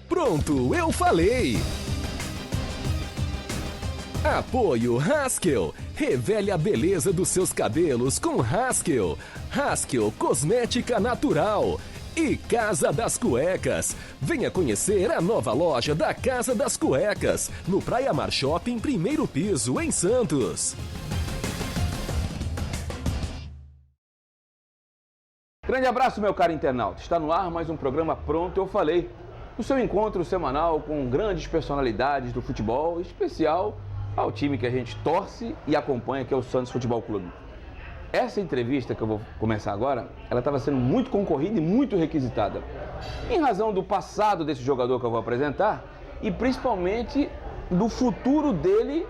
Pronto, eu falei! Apoio Haskell. Revele a beleza dos seus cabelos com Haskell. Haskell Cosmética Natural. E Casa das Cuecas. Venha conhecer a nova loja da Casa das Cuecas, no Praia Mar Shopping, primeiro piso, em Santos. Grande abraço, meu caro internauta. Está no ar mais um programa Pronto, eu falei. O seu encontro semanal com grandes personalidades do futebol, especial ao time que a gente torce e acompanha, que é o Santos Futebol Clube. Essa entrevista que eu vou começar agora, ela estava sendo muito concorrida e muito requisitada, em razão do passado desse jogador que eu vou apresentar e principalmente do futuro dele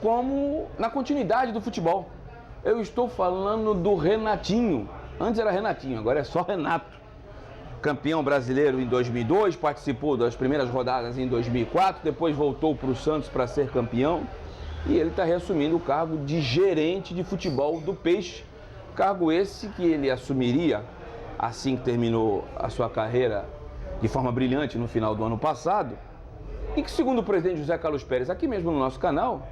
como na continuidade do futebol. Eu estou falando do Renatinho. Antes era Renatinho, agora é só Renato. Campeão brasileiro em 2002, participou das primeiras rodadas em 2004, depois voltou para o Santos para ser campeão e ele está reassumindo o cargo de gerente de futebol do Peixe, cargo esse que ele assumiria assim que terminou a sua carreira de forma brilhante no final do ano passado e que, segundo o presidente José Carlos Pérez, aqui mesmo no nosso canal,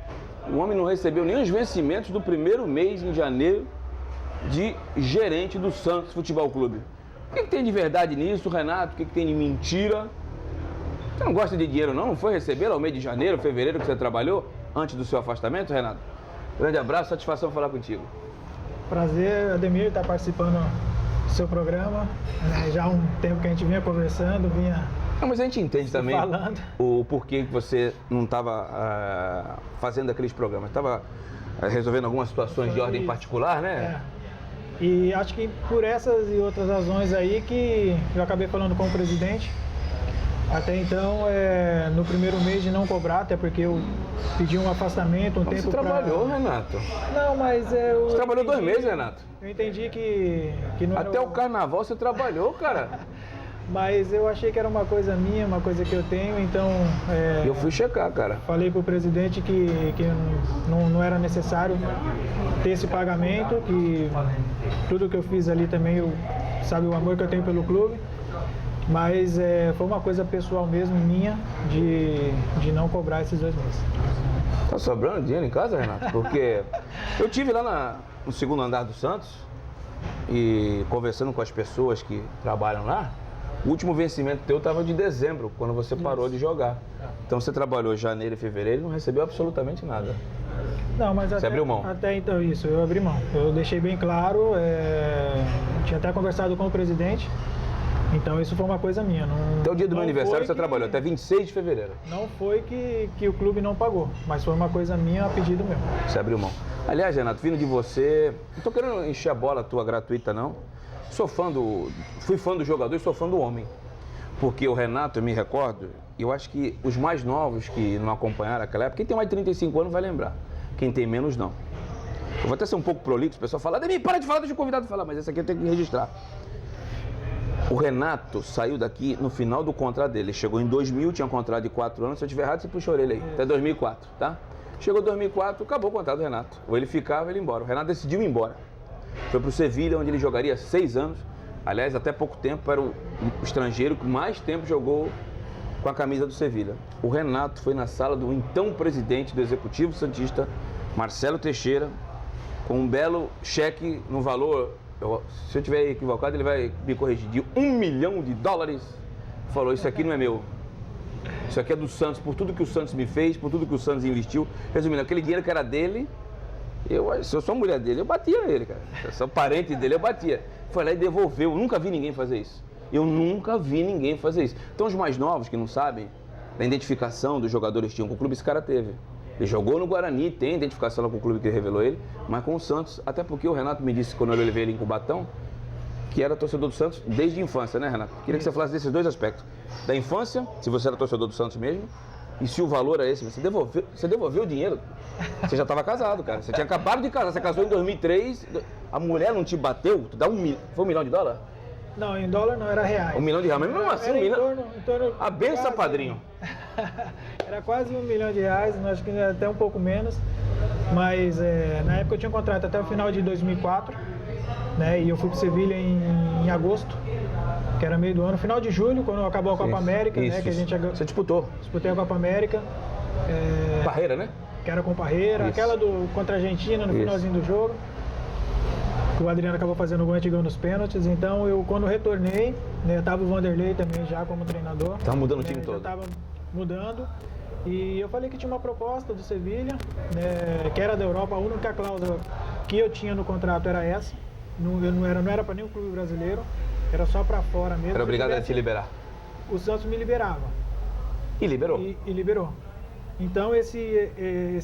o homem não recebeu nem os vencimentos do primeiro mês em janeiro de gerente do Santos Futebol Clube. O que tem de verdade nisso, Renato? O que tem de mentira? Você não gosta de dinheiro, não? Não foi receber ao mês de janeiro, fevereiro que você trabalhou, antes do seu afastamento, Renato? Grande abraço, satisfação falar contigo. Prazer, Ademir, estar participando do seu programa. Já há um tempo que a gente vinha conversando, Não, mas a gente entende também falando o porquê que você não estava fazendo aqueles programas. Estava resolvendo algumas situações de ordem particular, né? E acho que por essas e outras razões aí que eu acabei falando com o presidente. Até então, no primeiro mês de não cobrar, até porque eu pedi um afastamento, tempo Você trabalhou, Renato? Não, mas Você trabalhou 2 meses, Renato? Eu entendi que não era... Até o carnaval você trabalhou, cara. Mas eu achei que era uma coisa minha, uma coisa que eu tenho, então... Eu fui checar, cara. Falei para o presidente que não era necessário ter esse pagamento, que tudo que eu fiz ali também, sabe o amor que eu tenho pelo clube, mas foi uma coisa pessoal mesmo, minha, de não cobrar esses 2 meses. Tá sobrando dinheiro em casa, Renato? Porque eu tive lá no segundo andar do Santos e conversando com as pessoas que trabalham lá. O último vencimento teu estava de dezembro, quando você parou de jogar. Então você trabalhou janeiro e fevereiro e não recebeu absolutamente nada. Não, mas você abriu mão? Até então, isso, eu abri mão. Eu deixei bem claro, tinha até conversado com o presidente, então isso foi uma coisa minha. Até o dia do meu aniversário você trabalhou, até 26 de fevereiro. Não foi que o clube não pagou, mas foi uma coisa minha a pedido meu. Você abriu mão. Aliás, Renato, vindo de você, não tô querendo encher a bola tua gratuita, não. Fui fã do jogador e sou fã do homem. Porque o Renato, eu me recordo, eu acho que os mais novos que não acompanharam aquela época, quem tem mais de 35 anos vai lembrar. Quem tem menos, não. Eu vou até ser um pouco prolixo, o pessoal fala, Ademir, para de falar, deixa o convidado falar, mas essa aqui eu tenho que registrar. O Renato saiu daqui no final do contrato dele. Ele chegou em 2000, tinha um contrato de 4 anos, se eu estiver errado, você puxa a orelha aí. Até 2004, tá? Chegou 2004, acabou o contrato do Renato. Ou ele ficava, ou ele ia embora. O Renato decidiu ir embora. Foi para o Sevilha, onde ele jogaria 6 anos. Aliás, até pouco tempo, era o estrangeiro que mais tempo jogou com a camisa do Sevilha. O Renato foi na sala do então presidente do Executivo Santista, Marcelo Teixeira, com um belo cheque no valor, se eu estiver equivocado, ele vai me corrigir, de $1 milhão. Falou, isso aqui não é meu. Isso aqui é do Santos, por tudo que o Santos me fez, por tudo que o Santos investiu. Resumindo, aquele dinheiro que era dele, se eu sou mulher dele, eu batia nele, cara. Se eu sou parente dele, eu batia. Foi lá e devolveu. Eu nunca vi ninguém fazer isso. Então, os mais novos que não sabem da identificação dos jogadores que tinham com o clube, esse cara teve. Ele jogou no Guarani, tem identificação lá com o clube que revelou ele, mas com o Santos, até porque o Renato me disse, quando eu levei ele em Cubatão, que era torcedor do Santos desde a infância, né, Renato? Queria que você falasse desses 2 aspectos. Da infância, se você era torcedor do Santos mesmo, e se o valor é esse, você devolveu o dinheiro. Você já estava casado, cara. Você tinha acabado de casar, você casou em 2003, a mulher não te bateu? Tu dá foi $1 milhão? Não, em dólar não, era reais. $1 milhão, mas mesmo assim, em torno a benção, padrinho. Era quase R$1 milhão, acho que até um pouco menos. Mas na época eu tinha um contrato até o final de 2004, né? E eu fui para o Sevilha em agosto. que era meio do ano, final de julho, quando acabou a Copa América, né? Que a gente Você disputou. Disputei a Copa América. Parreira, né? Que era com Parreira, Isso. aquela contra a Argentina no finalzinho do jogo. O Adriano acabou fazendo o gol, a gente ganhou nos pênaltis. Então, quando retornei, né, tava o Vanderlei também já como treinador. Tava mudando o time todo. Já tava mudando. E eu falei que tinha uma proposta do Sevilha, né, que era da Europa. A única cláusula que eu tinha no contrato era essa. Não era para nenhum clube brasileiro, era só para fora mesmo. Era obrigado a te liberar. O Santos me liberava. E liberou. E liberou. Então, esse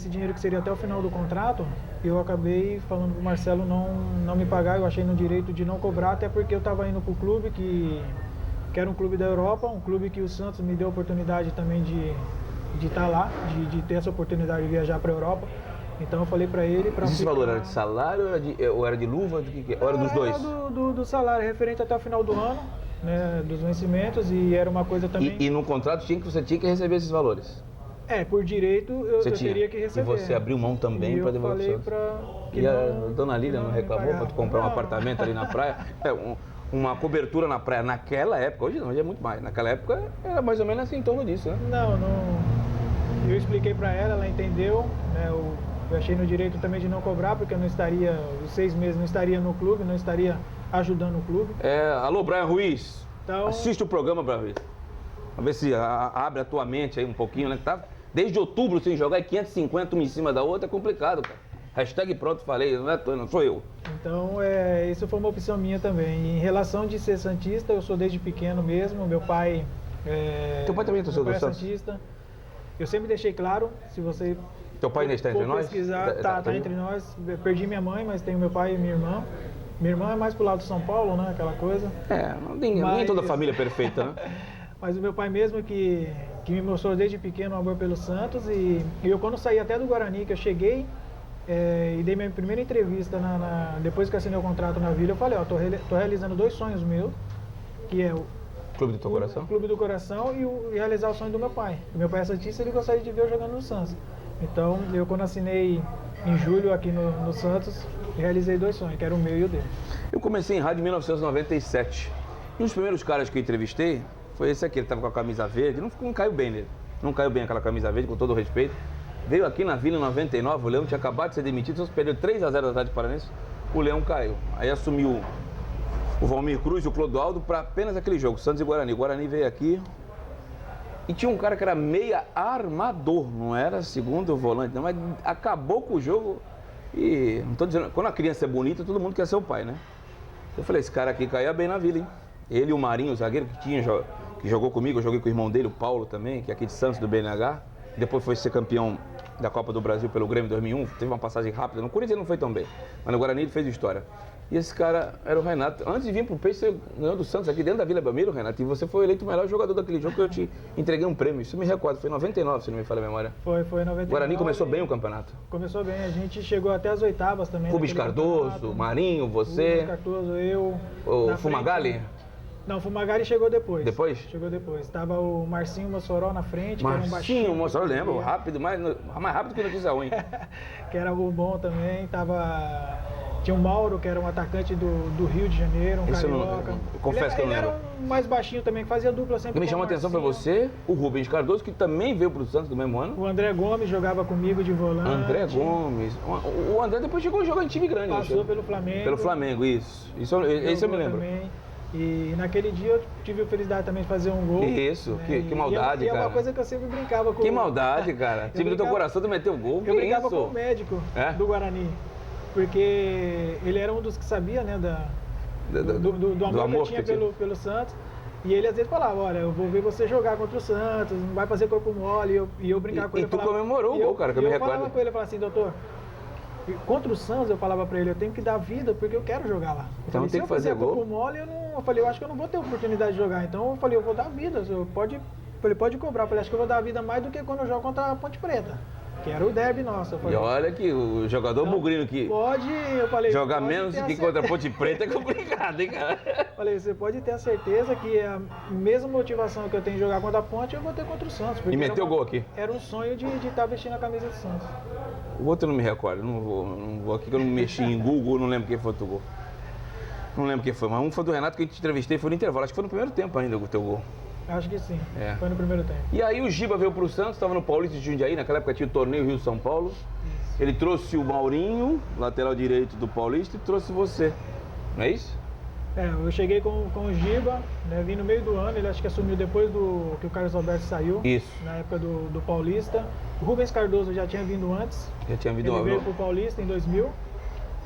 dinheiro que seria até o final do contrato, eu acabei falando pro Marcelo não me pagar. Eu achei no direito de não cobrar, até porque eu estava indo pro clube que era um clube da Europa, um clube que o Santos me deu a oportunidade também de estar lá, de ter essa oportunidade de viajar para a Europa. Então eu falei para ele... Esse valor era de salário ou era de luva? Ou era dos dois? Era do salário, referente até o final do ano, né, dos vencimentos, e era uma coisa também... E no contrato você tinha que receber esses valores? Por direito eu teria que receber. E você abriu mão também para devolver o Santos? E a dona Lília não reclamou para tu comprar um apartamento ali na praia? Uma cobertura na praia naquela época, hoje não, hoje é muito mais. Naquela época era mais ou menos assim, em torno disso, né? Não. Eu expliquei para ela entendeu, né? Eu achei no direito também de não cobrar, porque eu não estaria, os 6 meses não estaria no clube, não estaria ajudando o clube. Alô, Brian Ruiz, então... assiste o programa, Brian Ruiz. Vamos ver se abre a tua mente aí um pouquinho, né? Tá desde outubro sem jogar e 550 uma em cima da outra é complicado, cara. Hashtag pronto, falei, não sou eu. Então, isso foi uma opção minha também. E em relação de ser santista, eu sou desde pequeno mesmo, meu pai... Teu pai também é torcedor do Santos? Santista. Eu sempre deixei claro, se você... Teu pai ainda está entre nós? Pesquisar, tá entre nós. Perdi minha mãe, mas tenho meu pai e minha irmã. Minha irmã é mais pro lado de São Paulo, né, aquela coisa. Nem toda família é perfeita, né? Mas o meu pai mesmo que me mostrou desde pequeno o amor pelo Santos. E eu quando saí até do Guarani, que eu cheguei e dei minha primeira entrevista depois que assinei o contrato na Vila, eu falei, tô realizando 2 sonhos meus, que é o Clube do teu coração? Clube do Coração e realizar o sonho do meu pai. O meu pai é santista, ele gostaria de ver eu jogando no Santos. Então, eu quando assinei em julho aqui no Santos, realizei 2 sonhos, que era o meu e o dele. Eu comecei em rádio em 1997. E um dos primeiros caras que eu entrevistei foi esse aqui, ele estava com a camisa verde, não caiu bem nele. Não caiu bem aquela camisa verde, com todo o respeito. Veio aqui na Vila em 99, o Leão tinha acabado de ser demitido, só perdeu 3-0 da Atlético Paranaense, o Leão caiu. Aí assumiu o Valmir Cruz e o Clodoaldo para apenas aquele jogo, Santos e Guarani. O Guarani veio aqui e tinha um cara que era meia armador, não era segundo volante, não, mas acabou com o jogo. E não tô dizendo, quando a criança é bonita, todo mundo quer ser o pai, né? Eu falei, esse cara aqui caía bem na Vila, hein? Ele e o Marinho, o zagueiro que jogou comigo, eu joguei com o irmão dele, o Paulo também, que é aqui de Santos, do BNH. Depois foi ser campeão da Copa do Brasil pelo Grêmio em 2001, teve uma passagem rápida. No Corinthians ele não foi tão bem, mas no Guarani ele fez história. E esse cara era o Renato. Antes de vir pro Peixe, você ganhou do Santos aqui dentro da Vila Belmiro, Renato, e você foi eleito o melhor jogador daquele jogo que eu te entreguei um prêmio. Isso eu me recordo, foi em 99, se não me falha a memória. Foi em 99. O Guarani começou bem o campeonato. Começou bem, a gente chegou até as oitavas também. Rubens Cardoso, Marinho, você. Rubens Cardoso, eu. O Fumagalli? Frente. Não, o Fumagalli chegou depois. Depois? Chegou depois. Tava o Marcinho Mossoró na frente, Marcinho Mossoró, lembro, rápido, mais rápido que notícia ruim. Que era o bom também, tinha o Mauro, que era um atacante do Rio de Janeiro, um carioca. Eu confesso que eu não lembro. Ele era um mais baixinho também, que fazia dupla sempre. O que me chamou a atenção foi você, o Rubens Cardoso, que também veio pro Santos do mesmo ano. O André Gomes jogava comigo de volante. André Gomes. O André depois chegou a jogar em time grande. Passou pelo Flamengo. Pelo Flamengo, isso. Isso eu me lembro. Também. E naquele dia eu tive a felicidade também de fazer um gol. Isso, né? que maldade, cara. E é uma coisa que eu sempre brincava com... Que maldade, cara. Time do teu coração, tu meteu gol, que eu brincava isso? com o médico do Guarani. Porque ele era um dos que sabia, né, do amor que eu tinha pelo Santos. E ele às vezes falava, olha, eu vou ver você jogar contra o Santos, não vai fazer corpo mole. E eu brincava com ele. E tu comemorou o gol, cara, que eu me recordo. Eu falava com ele, eu falava assim, doutor, contra o Santos eu falava pra ele, eu tenho que dar vida porque eu quero jogar lá. Eu então falei, tem que fazer gol. Corpo mole, eu acho que eu não vou ter oportunidade de jogar. Então eu falei, eu vou dar vida, pode cobrar. Eu falei, acho que eu vou dar vida mais do que quando eu jogo contra a Ponte Preta. Que era o derby nosso. E olha que o jogador bugrino que eu falei, jogar menos que contra a Ponte Preta é complicado, hein, cara? Falei, você pode ter a certeza que a mesma motivação que eu tenho de jogar contra a Ponte, eu vou ter contra o Santos. E meteu gol aqui? Era um sonho de estar vestindo a camisa do Santos. O outro eu não me recordo, não vou aqui que eu não mexi em Google, não lembro quem foi o gol. Não lembro quem foi, mas um foi do Renato que a gente entrevistei, foi no intervalo. Acho que foi no primeiro tempo ainda o teu gol. Acho que sim, É. foi no primeiro tempo. E aí o Giba veio pro Santos, estava no Paulista de Jundiaí, naquela época tinha o torneio Rio-São Paulo. Ele trouxe o Maurinho, lateral direito do Paulista, e trouxe você. Não é isso? Eu cheguei com o Giba, né, vim no meio do ano, ele acho que assumiu depois do que o Carlos Alberto saiu. Isso. Na época do Paulista. O Rubens Cardoso já tinha vindo antes. Já tinha vindo Ele veio pro Paulista em 2000.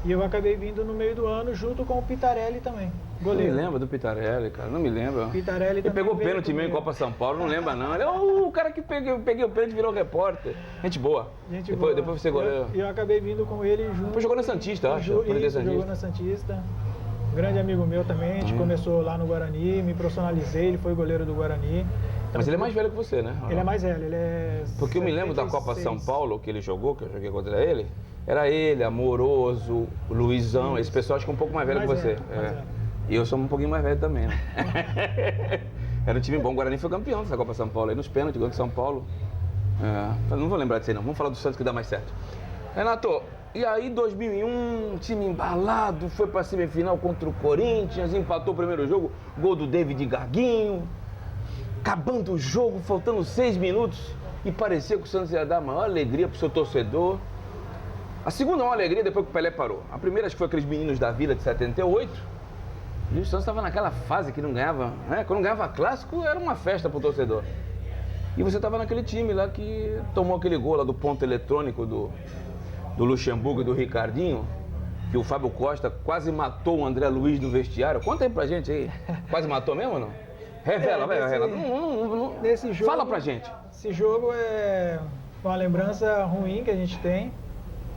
E eu acabei vindo no meio do ano junto com o Pitarelli também, Não goleiro. me lembro do Pitarelli, cara, não me lembro. Pitarelli Ele também pegou veio pênalti mesmo em comigo. Copa São Paulo, não lembra não. Ele é o cara que peguei o pênalti e virou repórter. Gente boa. Gente depois, boa. depois você goleiro. Eu acabei vindo com ele junto. Depois jogou na Santista, eu acho. Isso, jogou na Santista. Grande amigo meu também, a gente começou lá no Guarani, me profissionalizei, ele foi goleiro do Guarani. Mas ele é mais velho que você, né? Ele é mais velho, ele é... Porque eu me lembro da Copa 76. São Paulo que ele jogou, que eu joguei contra ele. Era ele, Amoroso, o Luizão, esse pessoal acho que é um pouco mais velho que você. Mais velho. E eu sou um pouquinho mais velho também, né? Era um time bom, o Guarani foi campeão dessa Copa São Paulo, aí nos pênaltis, ganhou de São Paulo. Não vou lembrar disso aí não, vamos falar do Santos que dá mais certo. Renato, e aí 2001, time embalado, foi pra semifinal contra o Corinthians, empatou o primeiro jogo, gol do David Gaguinho. Acabando o jogo, faltando 6 minutos, e parecia que o Santos ia dar a maior alegria pro seu torcedor. A segunda é uma alegria depois que o Pelé parou. A primeira acho que foi aqueles meninos da Vila de 78. E o Santos estava naquela fase que não ganhava, né? Quando ganhava clássico era uma festa pro torcedor. E você estava naquele time lá que tomou aquele gol lá do ponto eletrônico do Luxemburgo e do Ricardinho, que o Fábio Costa quase matou o André Luiz no vestiário. Conta aí pra gente aí. Quase matou mesmo ou não? Revela, vai, Renato. Nesse jogo, Fala pra gente. Esse jogo é uma lembrança ruim que a gente tem.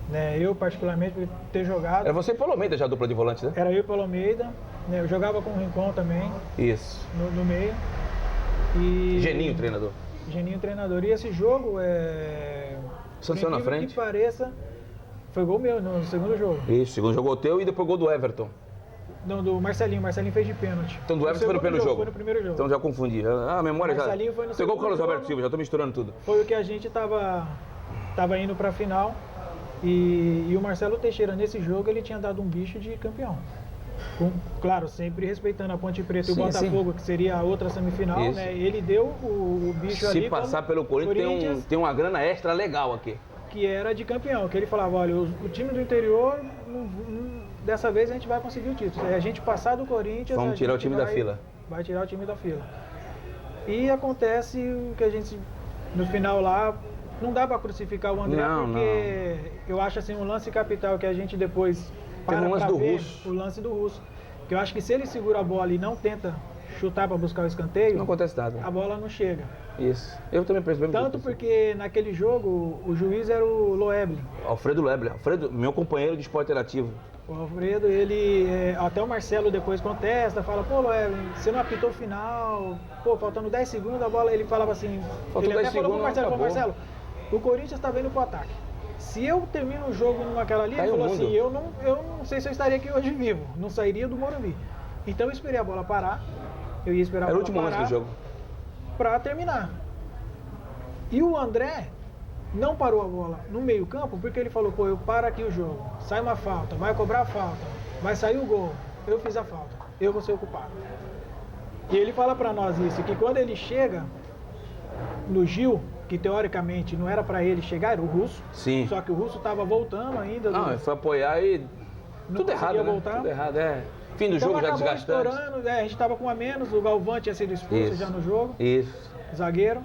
Né? Eu, particularmente, por ter jogado. Era você e Paulo Almeida já a dupla de volante, né? Era eu e Paulo Almeida. Né? Eu jogava com o Rincon também, Isso. no meio. E... Geninho, treinador. Geninho, treinador. E esse jogo Santos na frente. que pareça, foi gol meu no segundo jogo. Isso, segundo jogou o teu e depois gol do Everton. Não, do Marcelinho. Marcelinho fez de pênalti. Então do Everton foi no primeiro jogo. Foi no primeiro jogo. Então já confundi. A memória já. Marcelinho foi no Pegou o Carlos segundo Alberto jogo. Silva, já tô misturando tudo. Foi o que a gente tava indo pra final. E o Marcelo Teixeira, nesse jogo, ele tinha dado um bicho de campeão. Claro, sempre respeitando a Ponte Preta e o Botafogo, que seria a outra semifinal, né? Ele deu o bicho ali. Se passar pelo Corinthians, tem uma grana extra legal aqui. Que era de campeão, que ele falava, olha, o time do interior, dessa vez a gente vai conseguir o título. Se a gente passar do Corinthians... Vamos tirar o time da fila. Vai tirar o time da fila. E acontece o que a gente, no final lá, não dá para crucificar o André, porque eu acho assim, um lance capital que a gente depois para o lance pra do ver, Russo. o lance do Russo. Que eu acho que se ele segura a bola e não tenta chutar para buscar o escanteio, Não acontece nada. a bola não chega. Isso. Eu também penso bem. Tanto porque naquele jogo o juiz era o Loeble. Alfredo Lebler. Alfredo, meu companheiro de esporte interativo. O Alfredo, até o Marcelo depois contesta, fala, pô, Loeble, você não apitou o final, pô, faltando 10 segundos a bola, ele falava assim, Faltou ele 10 até falou pro segundos, Marcelo, o Corinthians tá vindo pro ataque. Se eu termino o jogo naquela ali, Cai ele o falou mundo. assim, eu não sei se eu estaria aqui hoje vivo, não sairia do Morumbi. Então eu esperei a bola parar, eu ia esperar a Era o bola último lance parar do jogo. pra terminar. E o André não parou a bola no meio campo, porque ele falou, pô, eu paro aqui o jogo, sai uma falta, vai cobrar a falta, vai sair o gol, eu fiz a falta, eu vou ser o culpado. E ele fala pra nós isso, que quando ele chega no Gil, que teoricamente não era pra ele chegar, era o Russo, Sim. só que o Russo tava voltando ainda. Não, ele foi apoiar e... Não Tudo errado, conseguia né? voltar. Tudo errado, Fim do Então jogo já acabou desgastante. estourando, a gente tava com a menos, o Galvão tinha sido expulso já no jogo. Isso. Zagueiro.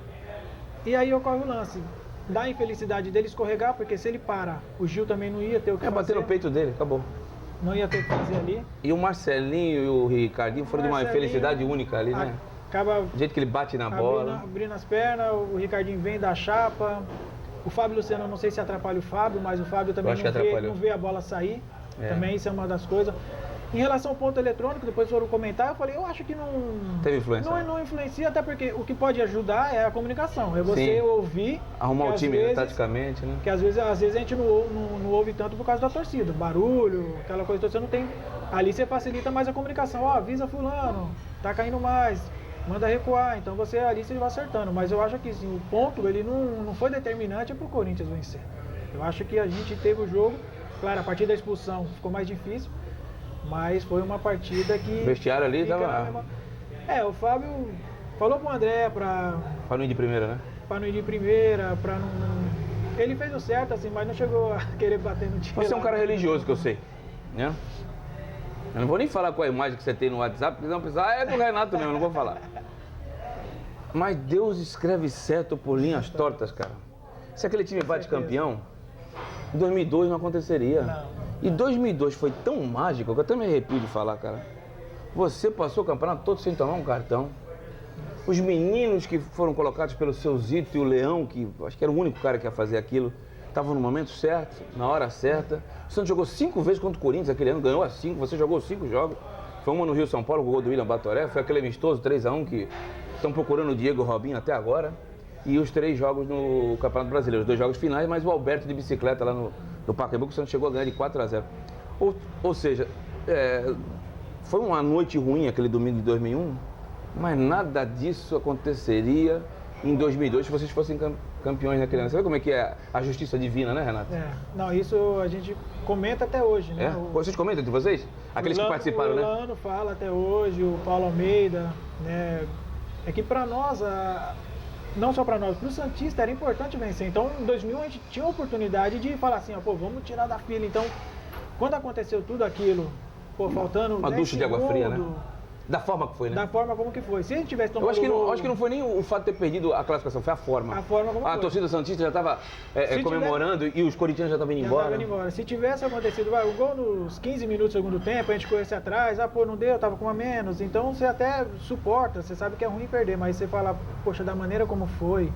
E aí ocorre o lance da infelicidade dele escorregar, porque se ele para, o Gil também não ia ter o que fazer. Bater no peito dele, acabou. Não ia ter o que fazer ali. E o Marcelinho e o Ricardinho foram de uma infelicidade única ali, né? Acaba O jeito que ele bate na bola. abrindo as pernas, o Ricardinho vem da chapa. O Fábio Luciano, eu não sei se atrapalha o Fábio, mas o Fábio também não vê a bola sair. Também isso é uma das coisas. Em relação ao ponto eletrônico, depois foram comentar, eu falei, eu acho que não... Teve influência? Não influencia, até porque o que pode ajudar é a comunicação. É você ouvir... Arrumar o time taticamente, né? Que às vezes a gente não ouve tanto por causa da torcida. Barulho, aquela coisa toda, você não tem... Ali você facilita mais a comunicação. Ó, avisa fulano, tá caindo mais, manda recuar. Então você ali você vai acertando. Mas eu acho que sim, o ponto, ele não foi determinante pro Corinthians vencer. Eu acho que a gente teve o jogo, claro, a partir da expulsão ficou mais difícil. Mas foi uma partida que... O vestiário ali tava... O Fábio falou com o André pra não ir de primeira, né? Pra não ir de primeira, pra não... Ele fez o certo, assim, mas não chegou a querer bater no time. Você é um cara religioso, que eu sei, né? Eu não vou nem falar com a imagem que você tem no WhatsApp, porque não pensar, é do Renato mesmo, não vou falar. Mas Deus escreve certo por linhas tortas, cara. Se aquele time bate campeão, em 2002 não aconteceria. Não. E 2002 foi tão mágico que eu até me arrepio de falar, cara. Você passou o campeonato todo sem tomar um cartão. Os meninos que foram colocados pelo seu Zito e o Leão, que acho que era o único cara que ia fazer aquilo, estavam no momento certo, na hora certa. O Santos jogou 5 vezes contra o Corinthians aquele ano, ganhou as 5, você jogou 5 jogos. Foi uma no Rio São Paulo, o gol do William Batoré, foi aquele amistoso 3-1 que estão procurando o Diego Robinho até agora. E os 3 jogos no Campeonato Brasileiro, os 2 jogos finais, mas o Alberto de bicicleta lá no Pacaembu, que o Santos chegou a ganhar de 4-0. Ou seja, foi uma noite ruim aquele domingo de 2001, mas nada disso aconteceria em 2002 se vocês fossem campeões naquele ano. Você vê como é que é a justiça divina, né, Renato? Não, isso a gente comenta até hoje, né? Vocês comentam entre vocês? Aqueles que participaram, né? O Lano fala até hoje, o Paulo Almeida, né? É que pra nós, não só pra nós, pro Santista era importante vencer. Então, em 2000 a gente tinha a oportunidade de falar assim, vamos tirar da fila. Então, quando aconteceu tudo aquilo, faltando uma ducha de água fria, né? Da forma que foi, né? Da forma como que foi. Se a gente tivesse tomado eu acho que não foi nem o fato de ter perdido a classificação, foi a forma. A forma como foi. A torcida santista já estava comemorando e os corintianos já estavam indo embora. Se tivesse acontecido, o gol nos 15 minutos do segundo tempo, a gente corresse atrás, não deu, tava com uma menos. Então você até suporta, você sabe que é ruim perder, mas você fala, poxa, da maneira como foi,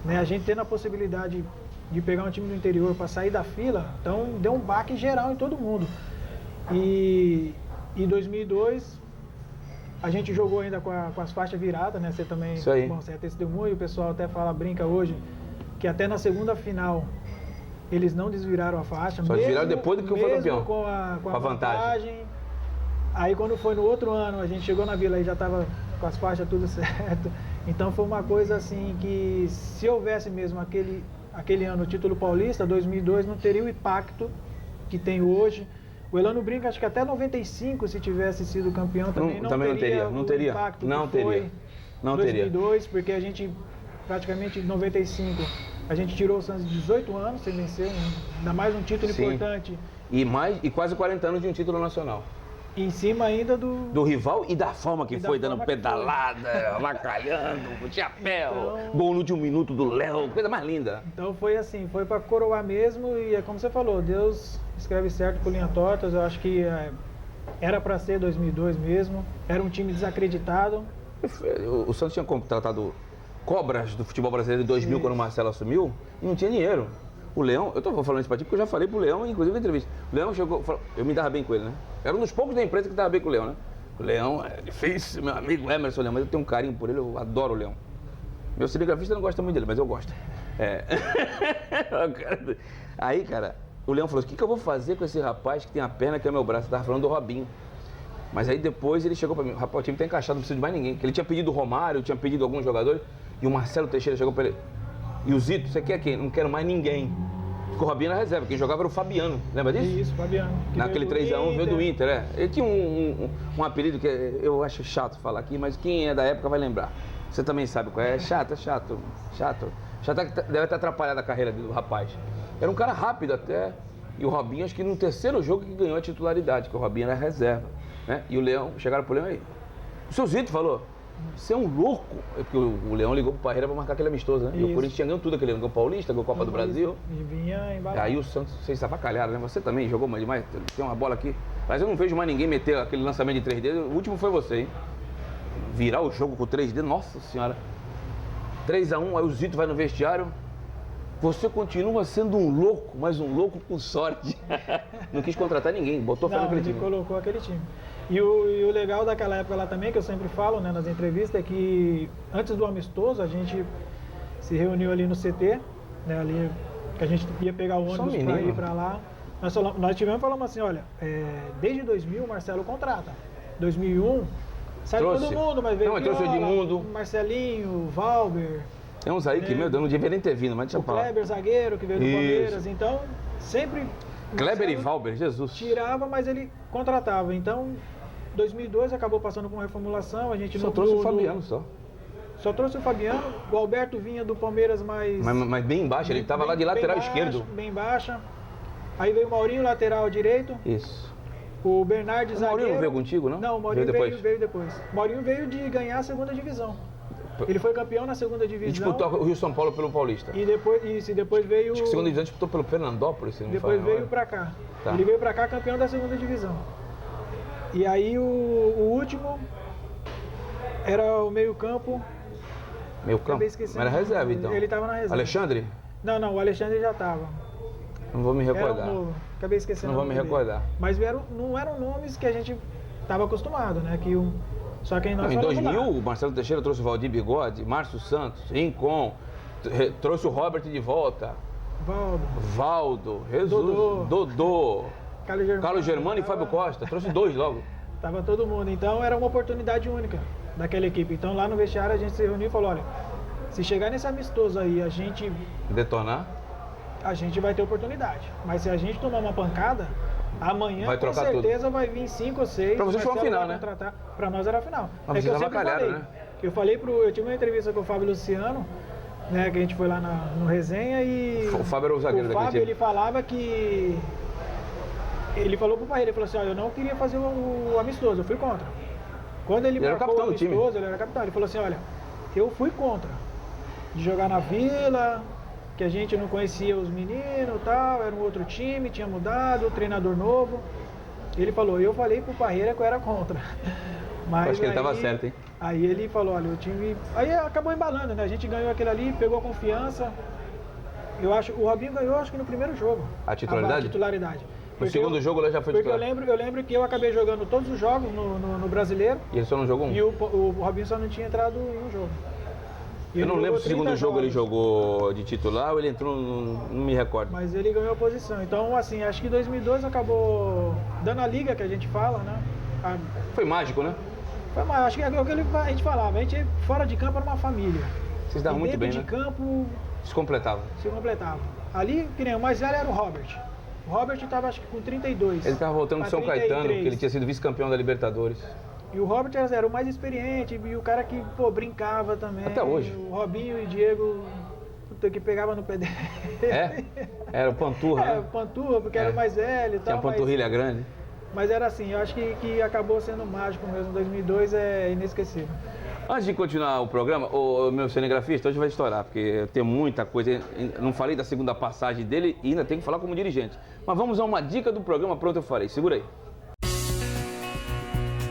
né? A gente tendo a possibilidade de pegar um time do interior para sair da fila, então deu um baque geral em todo mundo. E em 2002... a gente jogou ainda com as faixas viradas, né? Você também, você é testemunho, o pessoal até brinca hoje, que até na segunda final eles não desviraram a faixa. Só desviraram depois do que foi campeão. Com a vantagem. Aí quando foi no outro ano, a gente chegou na Vila e já estava com as faixas tudo certo. Então foi uma coisa assim que se houvesse mesmo aquele ano o título paulista, 2002, não teria o impacto que tem hoje. O Elano brinca, acho que até 95, se tivesse sido campeão, também não teria o impacto que foi 2002, porque a gente, praticamente em 95, a gente tirou o Santos de 18 anos sem vencer, ainda mais um título importante. E quase 40 anos de um título nacional. Em cima ainda do rival e da forma que foi, dando pedalada, avacalhando, com chapéu, gol no último minuto do Léo, coisa mais linda. Então foi assim, foi para coroar mesmo e é como você falou, Deus escreve certo por linhas tortas. Eu acho que era para ser 2002 mesmo, era um time desacreditado. O Santos tinha contratado cobras do futebol brasileiro em 2000, quando o Marcelo assumiu, e não tinha dinheiro. O Leão, eu estou falando isso para ti porque eu já falei pro Leão, inclusive na entrevista. O Leão chegou, eu me dava bem com ele, né? Era um dos poucos da empresa que dava bem com o Leão, né? O Leão é difícil, meu amigo Emerson Leão, mas eu tenho um carinho por ele, eu adoro o Leão. Meu cinegrafista não gosta muito dele, mas eu gosto. Aí, cara, o Leão falou assim, o que eu vou fazer com esse rapaz que tem a perna que é meu braço? Eu tava falando do Robinho. Mas aí depois ele chegou para mim, rapaz, o time tá encaixado, não precisa de mais ninguém. Ele tinha pedido o Romário, tinha pedido alguns jogadores, e o Marcelo Teixeira chegou para ele. E o Zito, você quer quem? Não quero mais ninguém. Ficou o Robinho na reserva, quem jogava era o Fabiano, lembra disso? Isso, Fabiano. Naquele 3-1 veio do Inter, Ele tinha um apelido que eu acho chato falar aqui, mas quem é da época vai lembrar. Você também sabe qual é. Chato. Já deve ter atrapalhado a carreira do rapaz. Era um cara rápido até, e o Robinho, acho que no terceiro jogo que ganhou a titularidade, que o Robinho era reserva, né? E o Leão, chegaram pro Leão aí. O seu Zito falou, você é um louco. Porque o Leão ligou pro Parreira pra marcar aquele amistoso, né? Isso. E o Corinthians tinha ganho tudo aquele ano. Ganhou Paulista, ganhou Copa do Brasil. E vinha embalado. Aí o Santos, vocês avacalharam, né? Você também jogou mais demais. Tem uma bola aqui. Mas eu não vejo mais ninguém meter aquele lançamento de 3D. O último foi você, hein? Virar o jogo com 3D, nossa senhora. 3-1, aí o Zito vai no vestiário. Você continua sendo um louco, mas um louco com sorte. Não quis contratar ninguém, botou fé naquele time. Colocou aquele time. E o legal daquela época lá também, que eu sempre falo, né, nas entrevistas, é que antes do amistoso a gente se reuniu ali no CT, né, ali que a gente ia pegar o ônibus para ir para lá. Nós falamos assim, olha, desde 2000 o Marcelo contrata. 2001 saiu todo mundo, mas veio trouxe o Edmundo, Marcelinho, Valber. Tem uns aí que, meu Deus, não devia nem ter vindo, mas deixa eu falar. O Kleber, zagueiro, que veio do Palmeiras. Então, sempre Kleber e Valber, Jesus. Tirava, mas ele contratava. Então, 2002 acabou passando por uma reformulação. A gente Só não trouxe o Fabiano só. Só trouxe o Fabiano. O Alberto vinha do Palmeiras Mas bem embaixo, ele estava lá de lateral esquerdo. Bem baixa. Aí veio o Maurinho, lateral direito. Isso. O Bernardes zagueiro. O Maurinho não veio contigo, não? Não, o Maurinho veio depois. O Maurinho veio de ganhar a segunda divisão. Ele foi campeão na segunda divisão. E disputou o Rio São Paulo pelo Paulista. E depois veio... Acho que a segunda divisão disputou pelo Fernandópolis, se não me Depois falo, veio pra cá. Tá. Ele veio pra cá campeão da segunda divisão. E aí o último era o meio-campo. Meio-campo? Mas era reserva, então. Ele tava na reserva. Alexandre? Não, o Alexandre já tava. Não vou me recordar. Era um novo. Acabei esquecendo. Não vou me recordar. Mas não eram nomes que a gente estava acostumado, né? Só que nós Em 2000, o Marcelo Teixeira trouxe o Valdir Bigode, Márcio Santos, Rincon, trouxe o Robert de volta. Valdo, Jesus, Dodô, Carlos Germano e Fábio Costa. Trouxe 2 logo. Tava todo mundo. Então era uma oportunidade única daquela equipe. Então lá no vestiário a gente se reuniu e falou, olha, se chegar nesse amistoso aí, a gente detonar, a gente vai ter oportunidade. Mas se a gente tomar uma pancada, amanhã vai com certeza vai vir 5 ou 6. Pra vocês foi uma final, né? Pra nós era a final. Mas que eu sempre falei, né? Eu tive uma entrevista com o Fábio Luciano, né, que a gente foi lá no resenha e... O Fábio era o zagueiro daquele time. Ele falava que... Ele falou pro Parreira, ele falou assim, olha, eu não queria fazer o amistoso, eu fui contra. Quando ele marcou o amistoso, ele era capitão, ele falou assim, olha, eu fui contra de jogar na Vila, que a gente não conhecia os meninos e tal, era um outro time, tinha mudado, treinador novo. Ele falou, eu falei pro Parreira que eu era contra. Mas acho que ele estava certo, hein? Aí ele falou, olha, o time... Aí acabou embalando, né? A gente ganhou aquele ali, pegou a confiança. Eu acho, o Robinho ganhou, acho que no primeiro jogo. A titularidade? A titularidade. No segundo jogo ele já foi titular. Porque eu lembro que eu acabei jogando todos os jogos no Brasileiro. E ele só não jogou um? E o Robinho só não tinha entrado em um jogo. Eu não lembro se no segundo jogo ele jogou de titular ou ele entrou, não me recordo. Mas ele ganhou a posição. Então, assim, acho que 2002 acabou dando a liga que a gente fala, né? Foi mágico, né? Foi mágico. Acho que é o que a gente falava. A gente, fora de campo, era uma família. Vocês davam muito bem, né? Dentro de campo... Se completava. Ali, que nem o mais velho era o Robert. O Robert estava, acho que, com 32. Ele estava voltando do São Caetano, porque ele tinha sido vice-campeão da Libertadores. E o Robert era o mais experiente e o cara que, brincava também. Até hoje. O Robinho e o Diego, que pegava no pé dele. É? Era o Panturra, né? O Panturra, porque era o mais velho e tal. Tinha a panturrilha grande. Mas era assim, eu acho que acabou sendo mágico mesmo. 2002 é inesquecível. Antes de continuar o programa, o meu cinegrafista hoje vai estourar, porque tem muita coisa. Não falei da segunda passagem dele e ainda tem que falar como dirigente. Mas vamos a uma dica do programa, pronto, eu falei. Segura aí.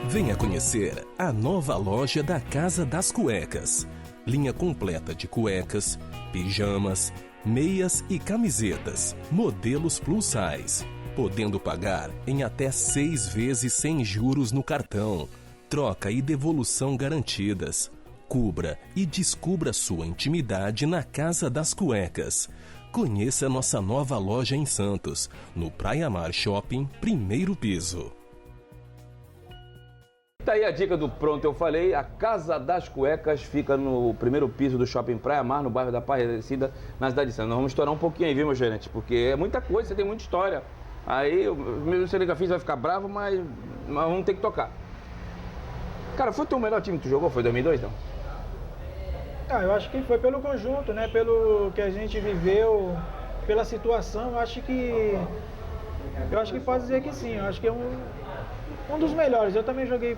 Venha conhecer a nova loja da Casa das Cuecas. Linha completa de cuecas, pijamas, meias e camisetas. Modelos plus size. Podendo pagar em até 6 vezes sem juros no cartão. Troca e devolução garantidas. Cubra e descubra sua intimidade na Casa das Cuecas. Conheça nossa nova loja em Santos, no Praia Mar Shopping, primeiro piso. Tá aí a dica do Pronto Eu Falei. A Casa das Cuecas fica no primeiro piso do Shopping Praia Mar, no bairro da Aparecida, na cidade de Santos. Nós vamos estourar um pouquinho aí, viu, meu gerente? Porque é muita coisa, você tem muita história. Aí o meu cinegrafista vai ficar bravo, mas vamos ter que tocar. Cara, foi o teu melhor time que tu jogou? Foi 2002, não? Eu acho que foi pelo conjunto, né? Pelo que a gente viveu, pela situação. Eu acho que pode dizer que sim. Eu acho que é um dos melhores. Eu também joguei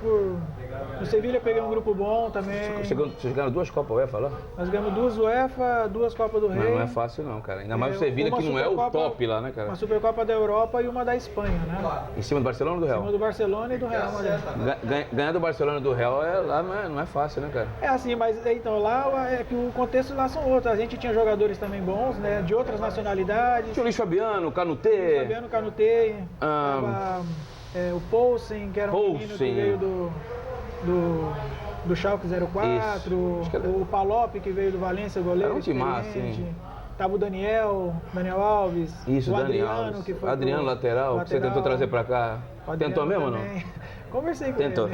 no Sevilha, peguei um grupo bom também. Vocês ganharam 2 Copas UEFA lá? Nós ganhamos 2 UEFA, 2 Copas do Rei. Não é fácil não, cara. Ainda mais o Sevilha, que não é o top lá, né, cara? Uma Supercopa da Europa e uma da Espanha, né? Em cima do Barcelona ou do Real? Em cima do Barcelona e do Real Madrid. Ganhar do Barcelona e do Real lá não é fácil, né, cara? É assim, mas então lá é que o contexto lá são outros. A gente tinha jogadores também bons, né? De outras nacionalidades. Tinha o Luiz Fabiano, o Canutê. O Poulsen, que era um menino que veio do Schalke 04, o Palop, que veio do Valência, goleiro. Era um time massa, hein? Tava o Daniel Alves. Isso, o Daniel Adriano, Alves. Que foi Adriano, lateral, que você tentou trazer pra cá. Tentou mesmo ou não? Conversei com ele. Tentou.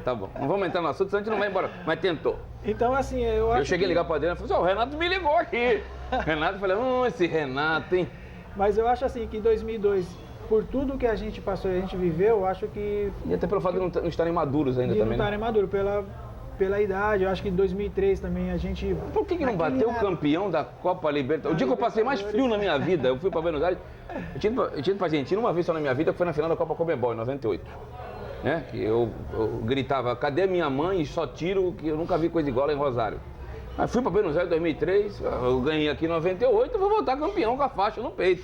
Tá bom. Não vamos entrar no assunto, senão a gente não vai embora. Mas tentou. Então, assim, eu acho cheguei a ligar pra Adriano e falei, o Renato me ligou aqui. Renato, eu falei, esse Renato, hein? Mas eu acho assim que em 2002, por tudo que a gente passou e a gente viveu, eu acho que... E até pelo fato de não estarem maduros ainda de também, não estarem maduros, pela idade. Eu acho que em 2003 também a gente... Por que não bateu o campeão da Copa Libertadores? O dia que eu passei mais frio na minha vida, eu fui para Buenos Aires, eu tinha ido para Argentina uma vez só na minha vida, que foi na final da Copa Conmebol, em 98. Né? Que eu gritava, cadê minha mãe? E só tiro, que eu nunca vi coisa igual lá em Rosário. Mas fui para Buenos Aires em 2003, eu ganhei aqui em 98, vou voltar campeão com a faixa no peito.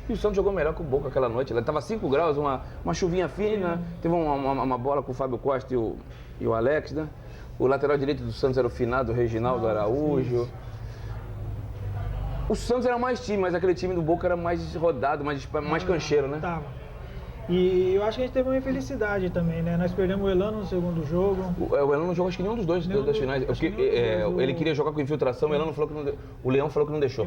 E o Santos jogou melhor que o Boca aquela noite. Estava 5 graus, uma chuvinha fina, teve uma bola com o Fábio Costa e o Alex, né? O lateral direito do Santos era o finado Reginaldo Araújo. O Santos era mais time, mas aquele time do Boca era mais rodado, mais cancheiro, né? Tava. E eu acho que a gente teve uma infelicidade também, né? Nós perdemos o Elano no segundo jogo. O Elano não jogou, acho que nenhum dos dois das finais. Ele queria jogar com infiltração, o Elano falou que não o Leão falou que não deixou.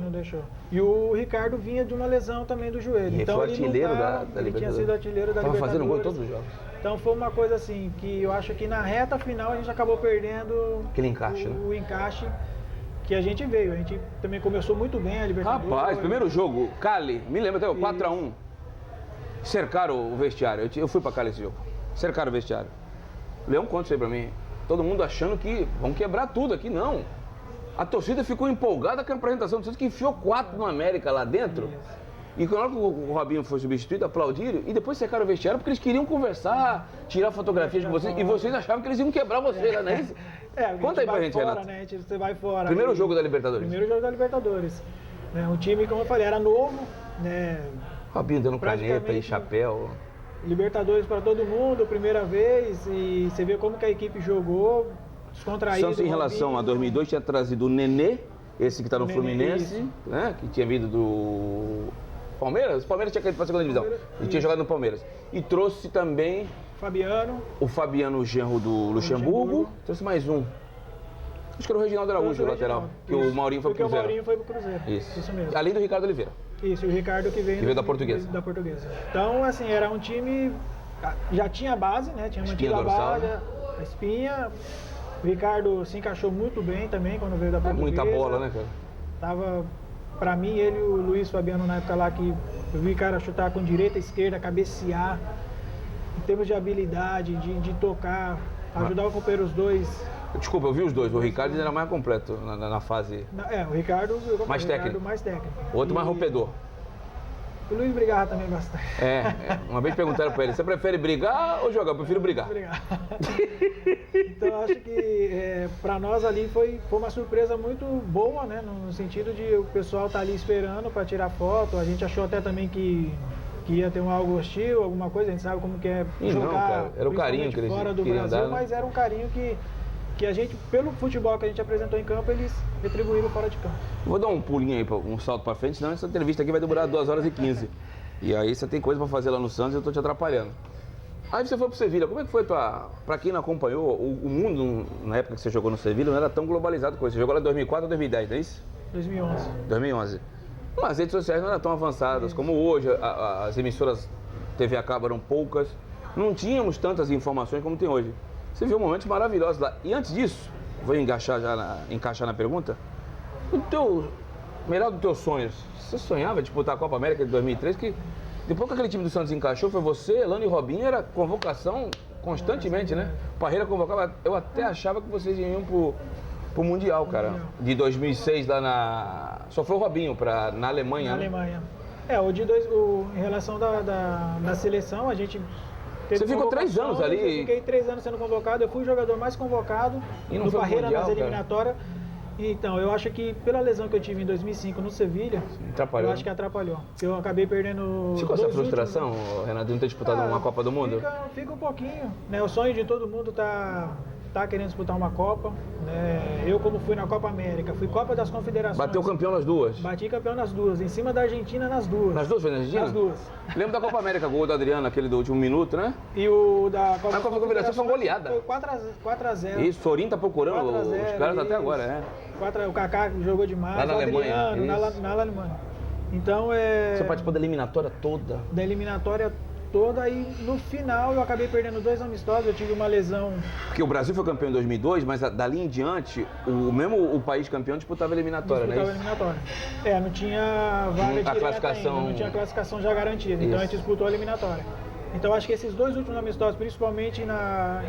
E o Ricardo vinha de uma lesão também do joelho. E então foi ele artilheiro da ele Libertadores. tinha sido artilheiro da Tava Libertadores. fazendo gol em todos os jogos. Então foi uma coisa assim, que eu acho que na reta final a gente acabou perdendo aquele encaixe, o encaixe que a gente veio. A gente também começou muito bem a Libertadores. Rapaz, primeiro jogo, Cali, me lembro até o 4-1. Cercaram o vestiário. Eu fui pra Cali esse jogo. Cercaram o vestiário. Leão conta isso aí pra mim. Todo mundo achando que vão quebrar tudo aqui, não. A torcida ficou empolgada com a apresentação do Santos, que enfiou 4 no América lá dentro. E quando o Robinho foi substituído, aplaudiram e depois cercaram o vestiário porque eles queriam conversar, tirar fotografias com vocês e vocês achavam que eles iam quebrar vocês lá, né? Conta aí pra gente, fora, Renato. né? Você vai fora. Primeiro jogo da Libertadores. Primeiro jogo da Libertadores. Um time, como eu falei, era novo, né? Robinho dando caneta e chapéu. Libertadores para todo mundo, primeira vez, e você vê como que a equipe jogou, descontraído. Santos, em relação a 2002, tinha trazido o Nenê, esse que está no Fluminense, né? Que tinha vindo do Palmeiras. O Palmeiras tinha caído para a segunda divisão. Ele tinha jogado no Palmeiras. E trouxe também o Fabiano Genro do Luxemburgo. Trouxe mais um. Acho que era o Reginaldo Araújo, o lateral. Que o Maurinho foi pro Cruzeiro. O Maurinho foi pro Cruzeiro. Isso mesmo. Além do Ricardo Oliveira. Isso, o Ricardo que veio da Portuguesa. Então, assim, era um time... Já tinha base, né? Tinha mantido a base, a espinha. O Ricardo se encaixou muito bem também quando veio da Portuguesa. Muita bola, né, cara? Tava, pra mim, ele e o Luiz Fabiano na época lá, que eu vi o cara chutar com direita, esquerda, cabecear. Em termos de habilidade, de tocar, ajudar o companheiro os dois. Desculpa, eu vi os dois. O Ricardo era mais completo na fase. O Ricardo mais técnico. O outro mais rompedor. O Luiz brigava também bastante. Uma vez perguntaram pra ele, você prefere brigar ou jogar? Eu prefiro brigar. Então eu acho que pra nós ali foi uma surpresa muito boa, né? No sentido de o pessoal tá ali esperando pra tirar foto. A gente achou até também que ia ter algo hostil, alguma coisa. A gente sabe como que é jogar. Não, cara. Era o carinho que eles fora do Brasil, dar, né? mas era um carinho que a gente, pelo futebol que a gente apresentou em campo, eles retribuíram fora de campo. Vou dar um pulinho aí, um salto pra frente, senão essa entrevista aqui vai demorar 2h15. E aí você tem coisa pra fazer lá no Santos e eu tô te atrapalhando. Aí você foi pro Sevilha, como é que foi pra quem não acompanhou, o mundo, na época que você jogou no Sevilha, não era tão globalizado com isso. Você jogou lá em 2004 ou 2010, não é isso? 2011. 2011. Mas as redes sociais não eram tão avançadas como hoje, as emissoras TV a cabo eram poucas, não tínhamos tantas informações como tem hoje. Você viu momentos maravilhosos lá. E antes disso, vou encaixar na pergunta, melhor dos teus sonhos, você sonhava disputar a Copa América de 2003, que depois que aquele time do Santos encaixou, foi você, Elano e Robinho, era convocação constantemente, né? Parreira convocava, eu até achava que vocês iam pro Mundial, cara. De 2006 lá só foi o Robinho na Alemanha. Na Alemanha. Em relação da seleção, a gente... Você ficou 3 anos ali? Eu fiquei 3 anos sendo convocado, eu fui o jogador mais convocado no Parreira nas eliminatórias. Então, eu acho que pela lesão que eu tive em 2005 no Sevilha, eu acho que atrapalhou. Eu acabei perdendo. Ficou essa frustração, Renato, de não ter disputado uma Copa do Mundo? Fica um pouquinho, né? O sonho de todo mundo tá querendo disputar uma Copa, né? Eu, como fui na Copa América, fui Copa das Confederações. Bateu campeão nas duas? Bati campeão nas duas, em cima da Argentina nas duas. Nas duas foi na Argentina? Nas duas. Lembro da Copa América, gol do Adriano, aquele do último minuto, né? E o da Copa das Confederações foi uma goleada. Foi 4-0. Isso, o Sorin tá procurando os caras até agora, O Kaká jogou demais. Lá na Alemanha. Adriano, na Alemanha. Então Você participou da eliminatória toda? Da eliminatória toda, aí no final eu acabei perdendo 2 amistosos, eu tive uma lesão. Porque o Brasil foi campeão em 2002, mas dali em diante, o país campeão disputava eliminatória, né? Eliminatória. Não tinha vaga direta classificação... ainda, não tinha classificação já garantida, então a gente disputou a eliminatória. Então acho que esses 2 últimos amistosos, principalmente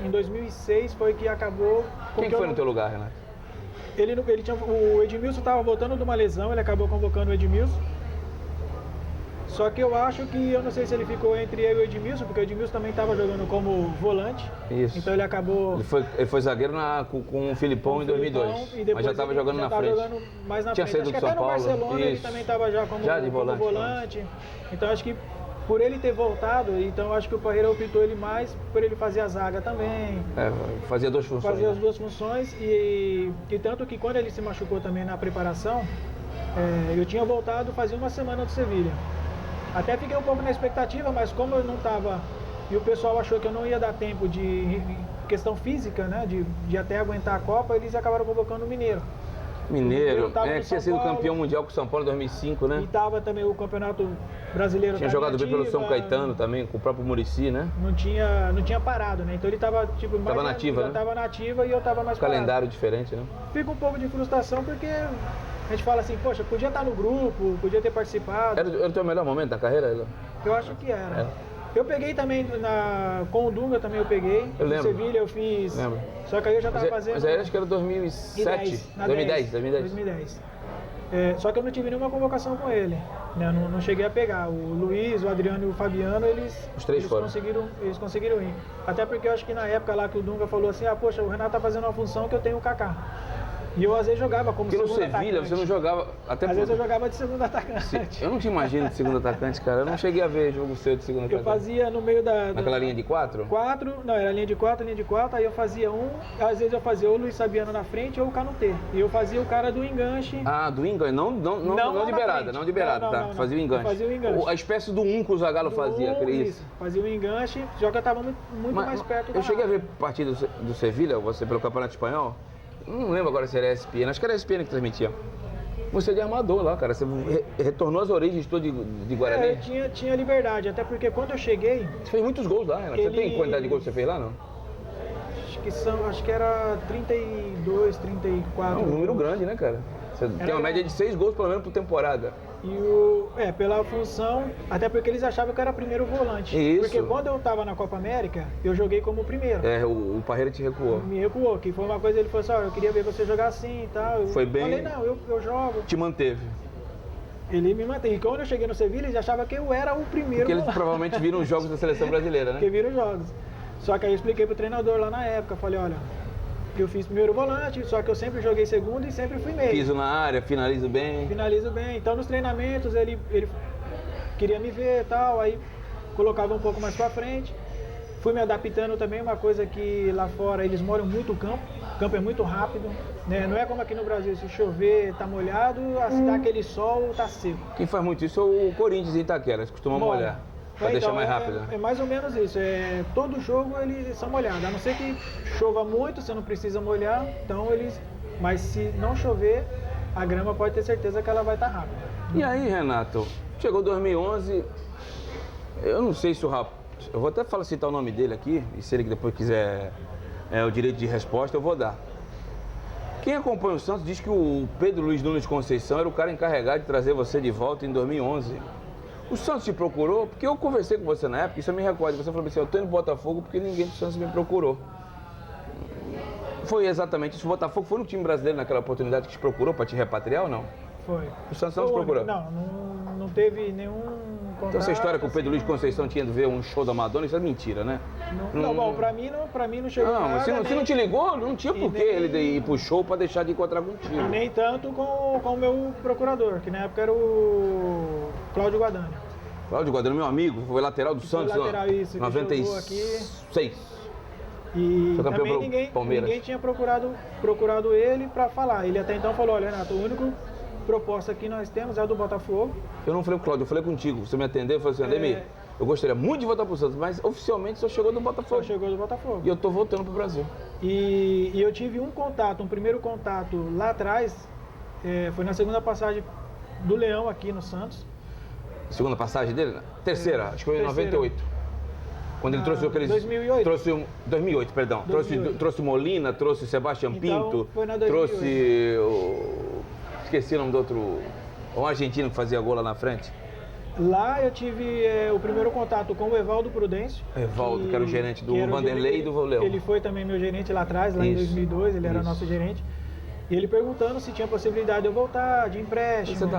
em 2006, foi que acabou... Quem foi no teu lugar, Renato? O Edmilson estava voltando de uma lesão, ele acabou convocando o Edmilson. Só que eu acho que, eu não sei se ele ficou entre eu e o Edmilson, porque o Edmilson também estava jogando como volante. Isso. Então ele acabou... Ele foi zagueiro com o Filipão em 2002, mas já estava jogando na frente. Jogando mais na Tinha frente. saído Acho do que São até Paulo. no Barcelona ele também estava já como volante. Então acho que por ele ter voltado, então acho que o Parreira optou ele mais por ele fazer a zaga também. Fazia 2 funções. Fazia as 2 funções e tanto que quando ele se machucou também na preparação, eu tinha voltado fazia uma semana do Sevilha. Até fiquei um pouco na expectativa, mas como eu não estava, e o pessoal achou que eu não ia dar tempo de questão física, né, de até aguentar a Copa, eles acabaram convocando o Mineiro. Que tinha sido campeão mundial com o São Paulo em 2005, né? E estava também o Campeonato Brasileiro. Tinha jogado bem pelo São Caetano também, com o próprio Muricy, né? Não tinha parado, né? Então ele estava tipo mais tava nativa, né? Estava nativa e eu estava mais parado. Calendário diferente, né? Fica um pouco de frustração porque a gente fala assim, poxa, podia estar no grupo, podia ter participado. Era o teu melhor momento da carreira? Eu acho que era. Eu peguei também com o Dunga também eu peguei. Eu lembro. No Sevilha eu fiz. Lembro. Só que aí eu já estava fazendo. Mas aí acho que era 2007. 2010. Só que eu não tive nenhuma convocação com ele. Né? Não cheguei a pegar. O Luiz, o Adriano e o Fabiano, Os três foram. Eles conseguiram ir. Até porque eu acho que na época lá que o Dunga falou assim, poxa, o Renato tá fazendo uma função que eu tenho o Kaká. E eu às vezes jogava como segundo atacante. Porque no Sevilha você não jogava... Às vezes eu jogava de segundo atacante. Eu não te imagino de segundo atacante, cara. Eu não cheguei a ver jogo seu de segundo atacante. Eu fazia no meio Naquela linha de 4? Era linha de 4, aí eu fazia às vezes eu fazia ou o Luiz Fabiano na frente ou o Canutê. E eu fazia o cara do enganche. Do enganche, não liberada, tá? Fazia o enganche. Fazia o enganche. A espécie do que o Zagallo fazia, isso. Fazia o enganche, só que eu tava muito mais perto da Eu cheguei a ver partida do Sevilha, você pelo Campeonato Espanhol. Não lembro agora se era ESPN, acho que era ESPN que transmitia. Você é de armador lá, cara. Você retornou às origens todas de Guarani. Tinha liberdade, até porque quando eu cheguei... Você fez muitos gols lá, né? Você tem quantidade de gols que você fez lá, não? Acho que era 32, 34. Um número grande, né, cara? Você tem uma média de 6 gols pelo menos por temporada. E pela função, até porque eles achavam que eu era primeiro volante. Isso. Porque quando eu tava na Copa América, eu joguei como primeiro. O Parreira te recuou. Me recuou, que foi uma coisa, ele falou assim, eu queria ver você jogar assim e tal. Foi bem. Falei, não, eu jogo. Te manteve. Ele me manteve. E quando eu cheguei no Sevilha, eles achavam que eu era o primeiro Porque volante. eles provavelmente viram os jogos da seleção brasileira, né? Porque viram os jogos. Só que aí eu expliquei pro treinador lá na época, falei, olha, eu fiz primeiro volante, só que eu sempre joguei segundo e sempre fui meio. Piso na área, finalizo bem. Finalizo bem. Então nos treinamentos ele queria me ver e tal, aí colocava um pouco mais pra frente. Fui me adaptando também, uma coisa que lá fora eles molham muito o campo é muito rápido, né? Não é como aqui no Brasil, se chover, tá molhado, se dá aquele sol, tá seco. Quem faz muito isso é o Corinthians e Itaquera, eles costumam molhar. Pra deixar mais rápido. É mais ou menos isso. Todo jogo eles são molhados. A não ser que chova muito, você não precisa molhar. Então mas se não chover, a grama pode ter certeza que ela vai estar rápida. E aí, Renato, chegou 2011, eu não sei se o rapaz... Eu vou até citar o nome dele aqui, e se ele depois quiser o direito de resposta, eu vou dar. Quem acompanha o Santos diz que o Pedro Luiz Nunes Conceição era o cara encarregado de trazer você de volta em 2011. O Santos te procurou? Porque eu conversei com você na época, isso eu me recordo. Você falou assim, eu tô indo no Botafogo porque ninguém do Santos me procurou. Foi exatamente isso. O Botafogo foi no time brasileiro naquela oportunidade que te procurou para te repatriar ou não? Foi. O Santos não te procurou? Não teve nenhum contato. Então essa história que o Pedro Luiz Conceição tinha de ver um show da Madonna, isso é mentira, né? Bom, pra mim não chegou nada. Mas se não te ligou, não tinha por que ele ir pro show para deixar de encontrar contigo. E nem tanto com o meu procurador, que na época era o Cláudio Guadani. Cláudio Guadani, meu amigo, foi lateral do Santos, lateral, isso, 96. E foi campeão também Palmeiras. ninguém tinha procurado ele para falar. Ele até então falou, olha, Renato, o único proposta que nós temos é a do Botafogo. Eu não falei com o Cláudio, eu falei contigo. Você me atendeu e falou assim, Ademir, eu gostaria muito de voltar pro Santos, mas oficialmente só chegou do Botafogo. Só chegou do Botafogo. E eu tô voltando pro Brasil. E eu tive um primeiro contato lá atrás, foi na segunda passagem do Leão aqui no Santos. Segunda passagem dele? Terceira, acho que foi em 98. Quando ele trouxe aqueles... 2008. 2008, perdão. 2008. Trouxe Molina, trouxe Sebastião Então, Pinto. foi na 2008. Trouxe esqueci o nome do outro... Um argentino que fazia gol lá na frente. Lá eu tive o primeiro contato com o Evaldo Prudêncio. Evaldo, que era o gerente do Vanderlei e do Leão. Ele foi também meu gerente lá atrás, lá em 2002, ele era nosso gerente. E ele perguntando se tinha possibilidade de eu voltar, de empréstimo.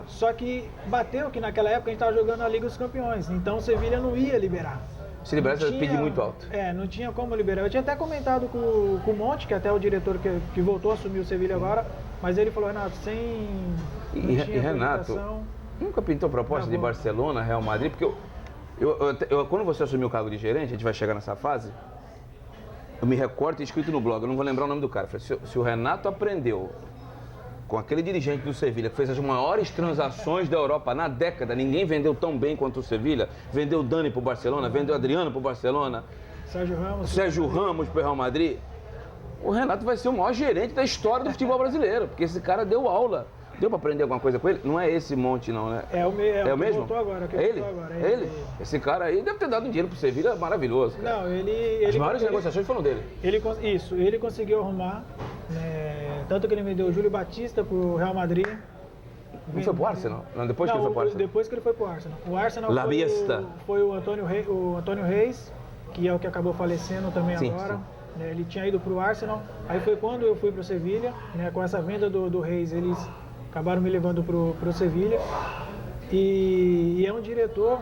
Só que bateu que naquela época a gente estava jogando a Liga dos Campeões, então o Sevilha não ia liberar. Se liberasse, ia pedir muito alto. Não tinha como liberar. Eu tinha até comentado com o Monte, que até é o diretor que voltou a assumir o Sevilha agora, mas ele falou, Renato, sem... E Renato, nunca pintou proposta de Barcelona, Real Madrid? Porque quando você assumiu o cargo de gerente, a gente vai chegar nessa fase, eu me recordo, escrito no blog, eu não vou lembrar o nome do cara. Eu falei, se o Renato aprendeu com aquele dirigente do Sevilha, que fez as maiores transações da Europa na década, ninguém vendeu tão bem quanto o Sevilha, vendeu Dani pro Barcelona, vendeu Adriano pro Barcelona, Sérgio Ramos pro Real Madrid, o Renato vai ser o maior gerente da história do futebol brasileiro, porque esse cara deu aula. Deu pra aprender alguma coisa com ele? Não é esse Monte, não, né? É o mesmo? Voltou agora. É ele? É ele? Esse cara aí deve ter dado um dinheiro pro Sevilha maravilhoso, cara. Não, ele... As maiores negociações foram dele. Ele conseguiu arrumar, tanto que ele me deu o Júlio Batista pro Real Madrid. Não foi pro Arsenal? Não, depois que ele foi pro Arsenal. Depois que ele foi pro Arsenal. O Arsenal foi o Antônio Reis, que é o que acabou falecendo também agora. Sim. Ele tinha ido pro Arsenal. Aí foi quando eu fui pro Sevilha, com essa venda do Reis, eles acabaram me levando pro Sevilha. E é um diretor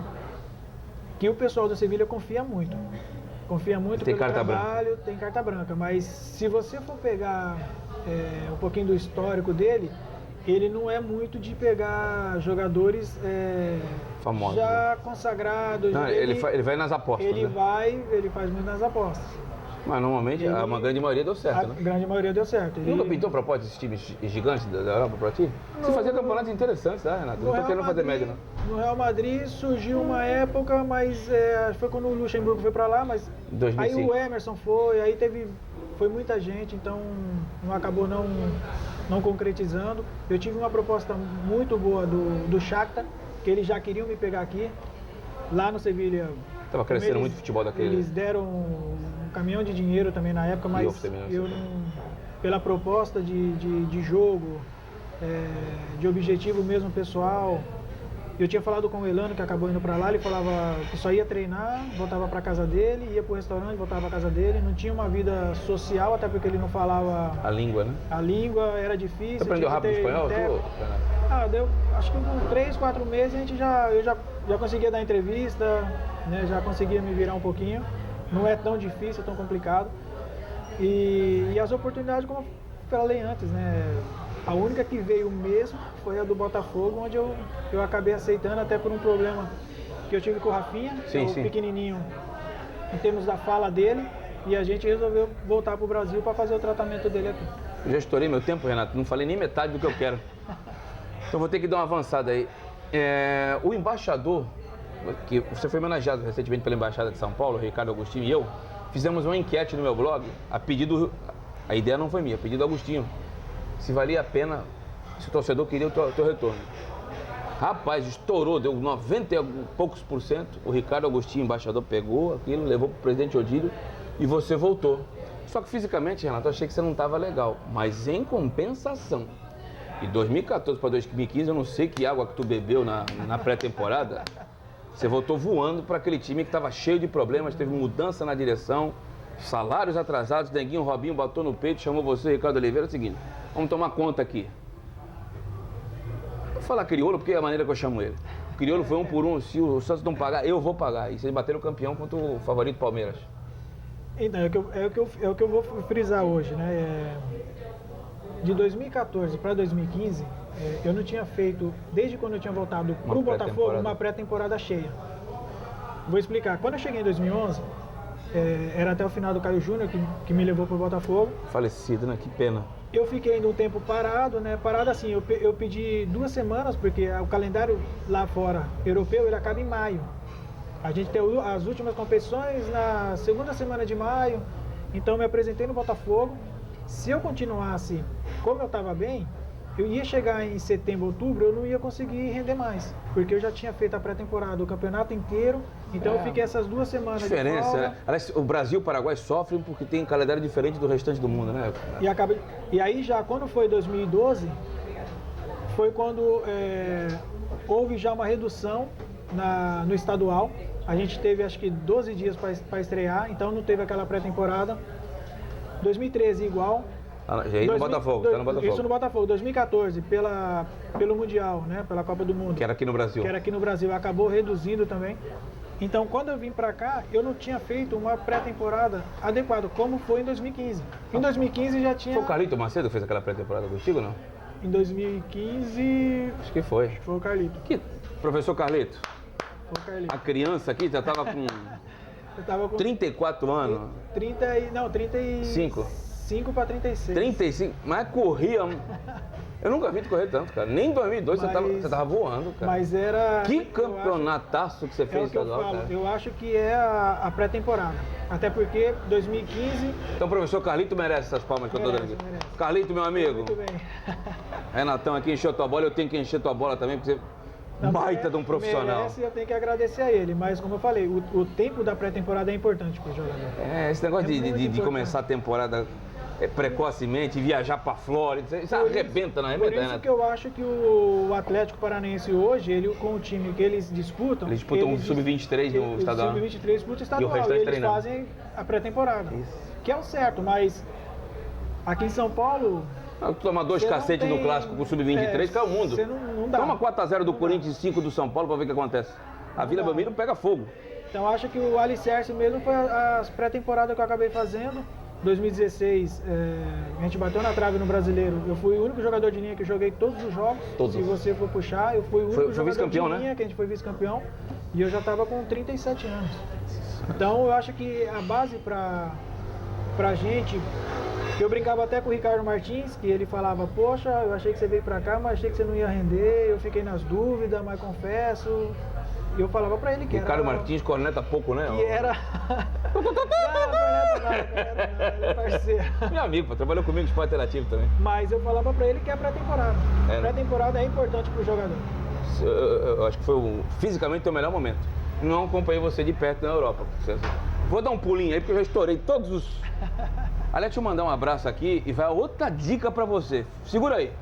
que o pessoal do Sevilha confia muito. Confia muito pelo trabalho, tem carta branca. Mas se você for pegar um pouquinho do histórico dele, ele não é muito de pegar jogadores famosos, já consagrados. Não, ele vai nas apostas. Ele faz muito nas apostas. Mas normalmente uma grande maioria deu certo, né? A grande maioria deu certo. Nunca pintou proposta desses times gigantes da Europa para ti? Você fazia campeonatos interessantes, né, Renato? Não tô querendo fazer média, não. No Real Madrid surgiu uma época, mas foi quando o Luxemburgo foi para lá, mas 2005. Aí o Emerson foi, aí foi muita gente, então não acabou não concretizando. Eu tive uma proposta muito boa do Shakhtar, que eles já queriam me pegar aqui, lá no Sevilha. Estava crescendo muito o futebol daquele. Eles deram um caminhão de dinheiro também na época, mas eu não, pela proposta de jogo, de objetivo mesmo pessoal. Eu tinha falado com o Elano, que acabou indo para lá, ele falava que só ia treinar, voltava para casa dele, ia pro restaurante, voltava para casa dele, não tinha uma vida social, até porque ele não falava... A língua, né? A língua era difícil. Você aprendeu rápido espanhol? Deu, acho que com 3, 4 meses eu já conseguia dar entrevista, né, já conseguia me virar um pouquinho. Não é tão difícil, é tão complicado. E as oportunidades, como eu falei antes, né? A única que veio mesmo foi a do Botafogo, onde eu acabei aceitando, até por um problema que eu tive com o Rafinha, pequenininho, em termos da fala dele, e a gente resolveu voltar para o Brasil para fazer o tratamento dele aqui. Eu já estourei meu tempo, Renato, não falei nem metade do que eu quero. Então vou ter que dar uma avançada aí. O embaixador, que você foi homenageado recentemente pela Embaixada de São Paulo, Ricardo Agostinho e eu, fizemos uma enquete no meu blog, a ideia não foi minha, a pedido do Agostinho, se valia a pena, se o torcedor queria o teu retorno. Rapaz, estourou, deu 90 e poucos %, o Ricardo Agostinho, embaixador, pegou aquilo, levou para o presidente Odílio e você voltou. Só que fisicamente, Renato, eu achei que você não estava legal, mas em compensação, de 2014 para 2015, eu não sei que água que tu bebeu na pré-temporada, você voltou voando para aquele time que estava cheio de problemas, teve mudança na direção, salários atrasados, Neguinho Robinho botou no peito, chamou você, Ricardo Oliveira, é o seguinte, vamos tomar conta aqui. Vou falar crioulo porque é a maneira que eu chamo ele. O crioulo foi 1 por 1, se o Santos não pagar, eu vou pagar. E vocês bateram o campeão contra o favorito Palmeiras. Então, é o que eu vou frisar hoje, né? De 2014 para 2015, eu não tinha feito, desde quando eu tinha voltado para o Botafogo, uma pré-temporada cheia. Vou explicar. Quando eu cheguei em 2011, era até o final do Caio Júnior que me levou para o Botafogo. Falecido, né? Que pena. Eu fiquei ainda um tempo parado, né? Parado assim, eu pedi 2 semanas, porque o calendário lá fora, europeu, ele acaba em maio. A gente tem as últimas competições na segunda semana de maio, então eu me apresentei no Botafogo. Se eu continuasse como eu estava bem, eu ia chegar em setembro, outubro, eu não ia conseguir render mais, porque eu já tinha feito a pré-temporada, o campeonato inteiro, então eu fiquei essas 2 semanas Diferença, de folga. né? Aliás, o Brasil e o Paraguai sofrem porque tem um calendário diferente do restante do mundo, né? E aí já, quando foi 2012, foi quando houve já uma redução no estadual. A gente teve acho que 12 dias para estrear, então não teve aquela pré-temporada. 2013 igual. Já aí no Botafogo, tá no Botafogo. Isso no Botafogo. 2014, pelo Mundial, né? Pela Copa do Mundo. Que era aqui no Brasil. Que era aqui no Brasil. Acabou reduzindo também. Então, quando eu vim para cá, eu não tinha feito uma pré-temporada adequada, como foi em 2015. Em 2015 já tinha... Foi o Carlito Macedo que fez aquela pré-temporada contigo, não? Em 2015... Acho que foi. Foi o Carlito. Professor Carlito, Foi o Carlito. a criança aqui já estava com Eu tava com 34 anos. 35 para 36. 35, mas corria. Eu nunca vi tu correr tanto, cara. Nem em 2002 você tava voando, cara. Mas era... Que campeonataço que você fez, É o que eu estadual, falo, cara. eu acho que é a pré-temporada. Até porque 2015... Então o professor Carlito merece essas palmas que eu tô dando aqui. Merece. Carlito, meu amigo. Muito bem. Renatão aqui encheu tua bola, eu tenho que encher tua bola também, porque você baita de um profissional. Merece, eu tenho que agradecer a ele. Mas como eu falei, o tempo da pré-temporada é importante para o jogador. Esse negócio É muito de importante. começar a temporada precocemente, viajar pra Flórida, isso arrebenta, não Por arrebenta, isso né? que eu acho que o Atlético Paranaense hoje, ele com o time que eles disputam... Eles disputam um sub-23 no estadual. O sub-23 disputa o estadual. E o restante eles treinando. fazem a pré-temporada. Que é o certo, mas aqui em São Paulo... Tomar 2 Você não cacetes no tem- clássico com o sub-23, cai o mundo. você não dá. Toma 4x0 do Corinthians e 5 do São Paulo pra ver o que acontece. A Vila dá. Belmiro pega fogo. Então acho que o alicerce mesmo foi as pré-temporadas que eu acabei fazendo. 2016, a gente bateu na trave no Brasileiro. Eu fui o único jogador de linha que joguei todos os jogos. Todos. Se você for puxar, eu fui o único Foi jogador vice-campeão, de linha, né? que a gente foi vice-campeão. E eu já estava com 37 anos. Então eu acho que a base pra gente... Eu brincava até com o Ricardo Martins, que ele falava, poxa, eu achei que você veio pra cá, mas achei que você não ia render, eu fiquei nas dúvidas, mas confesso. E eu falava pra ele que Ricardo era... Martins corneta pouco, né? Que era... não, Corneta não, ele é parceiro. Meu amigo, pô, trabalhou comigo de esporte interativo também. Mas eu falava pra ele que é pré-temporada. É, né? Pré-temporada é importante pro jogador. Eu acho que foi fisicamente o teu melhor momento. Não acompanhei você de perto na Europa. Vou dar um pulinho aí, porque eu já estourei todos os... Aliás, deixa eu mandar um abraço aqui e vai outra dica pra você. Segura aí.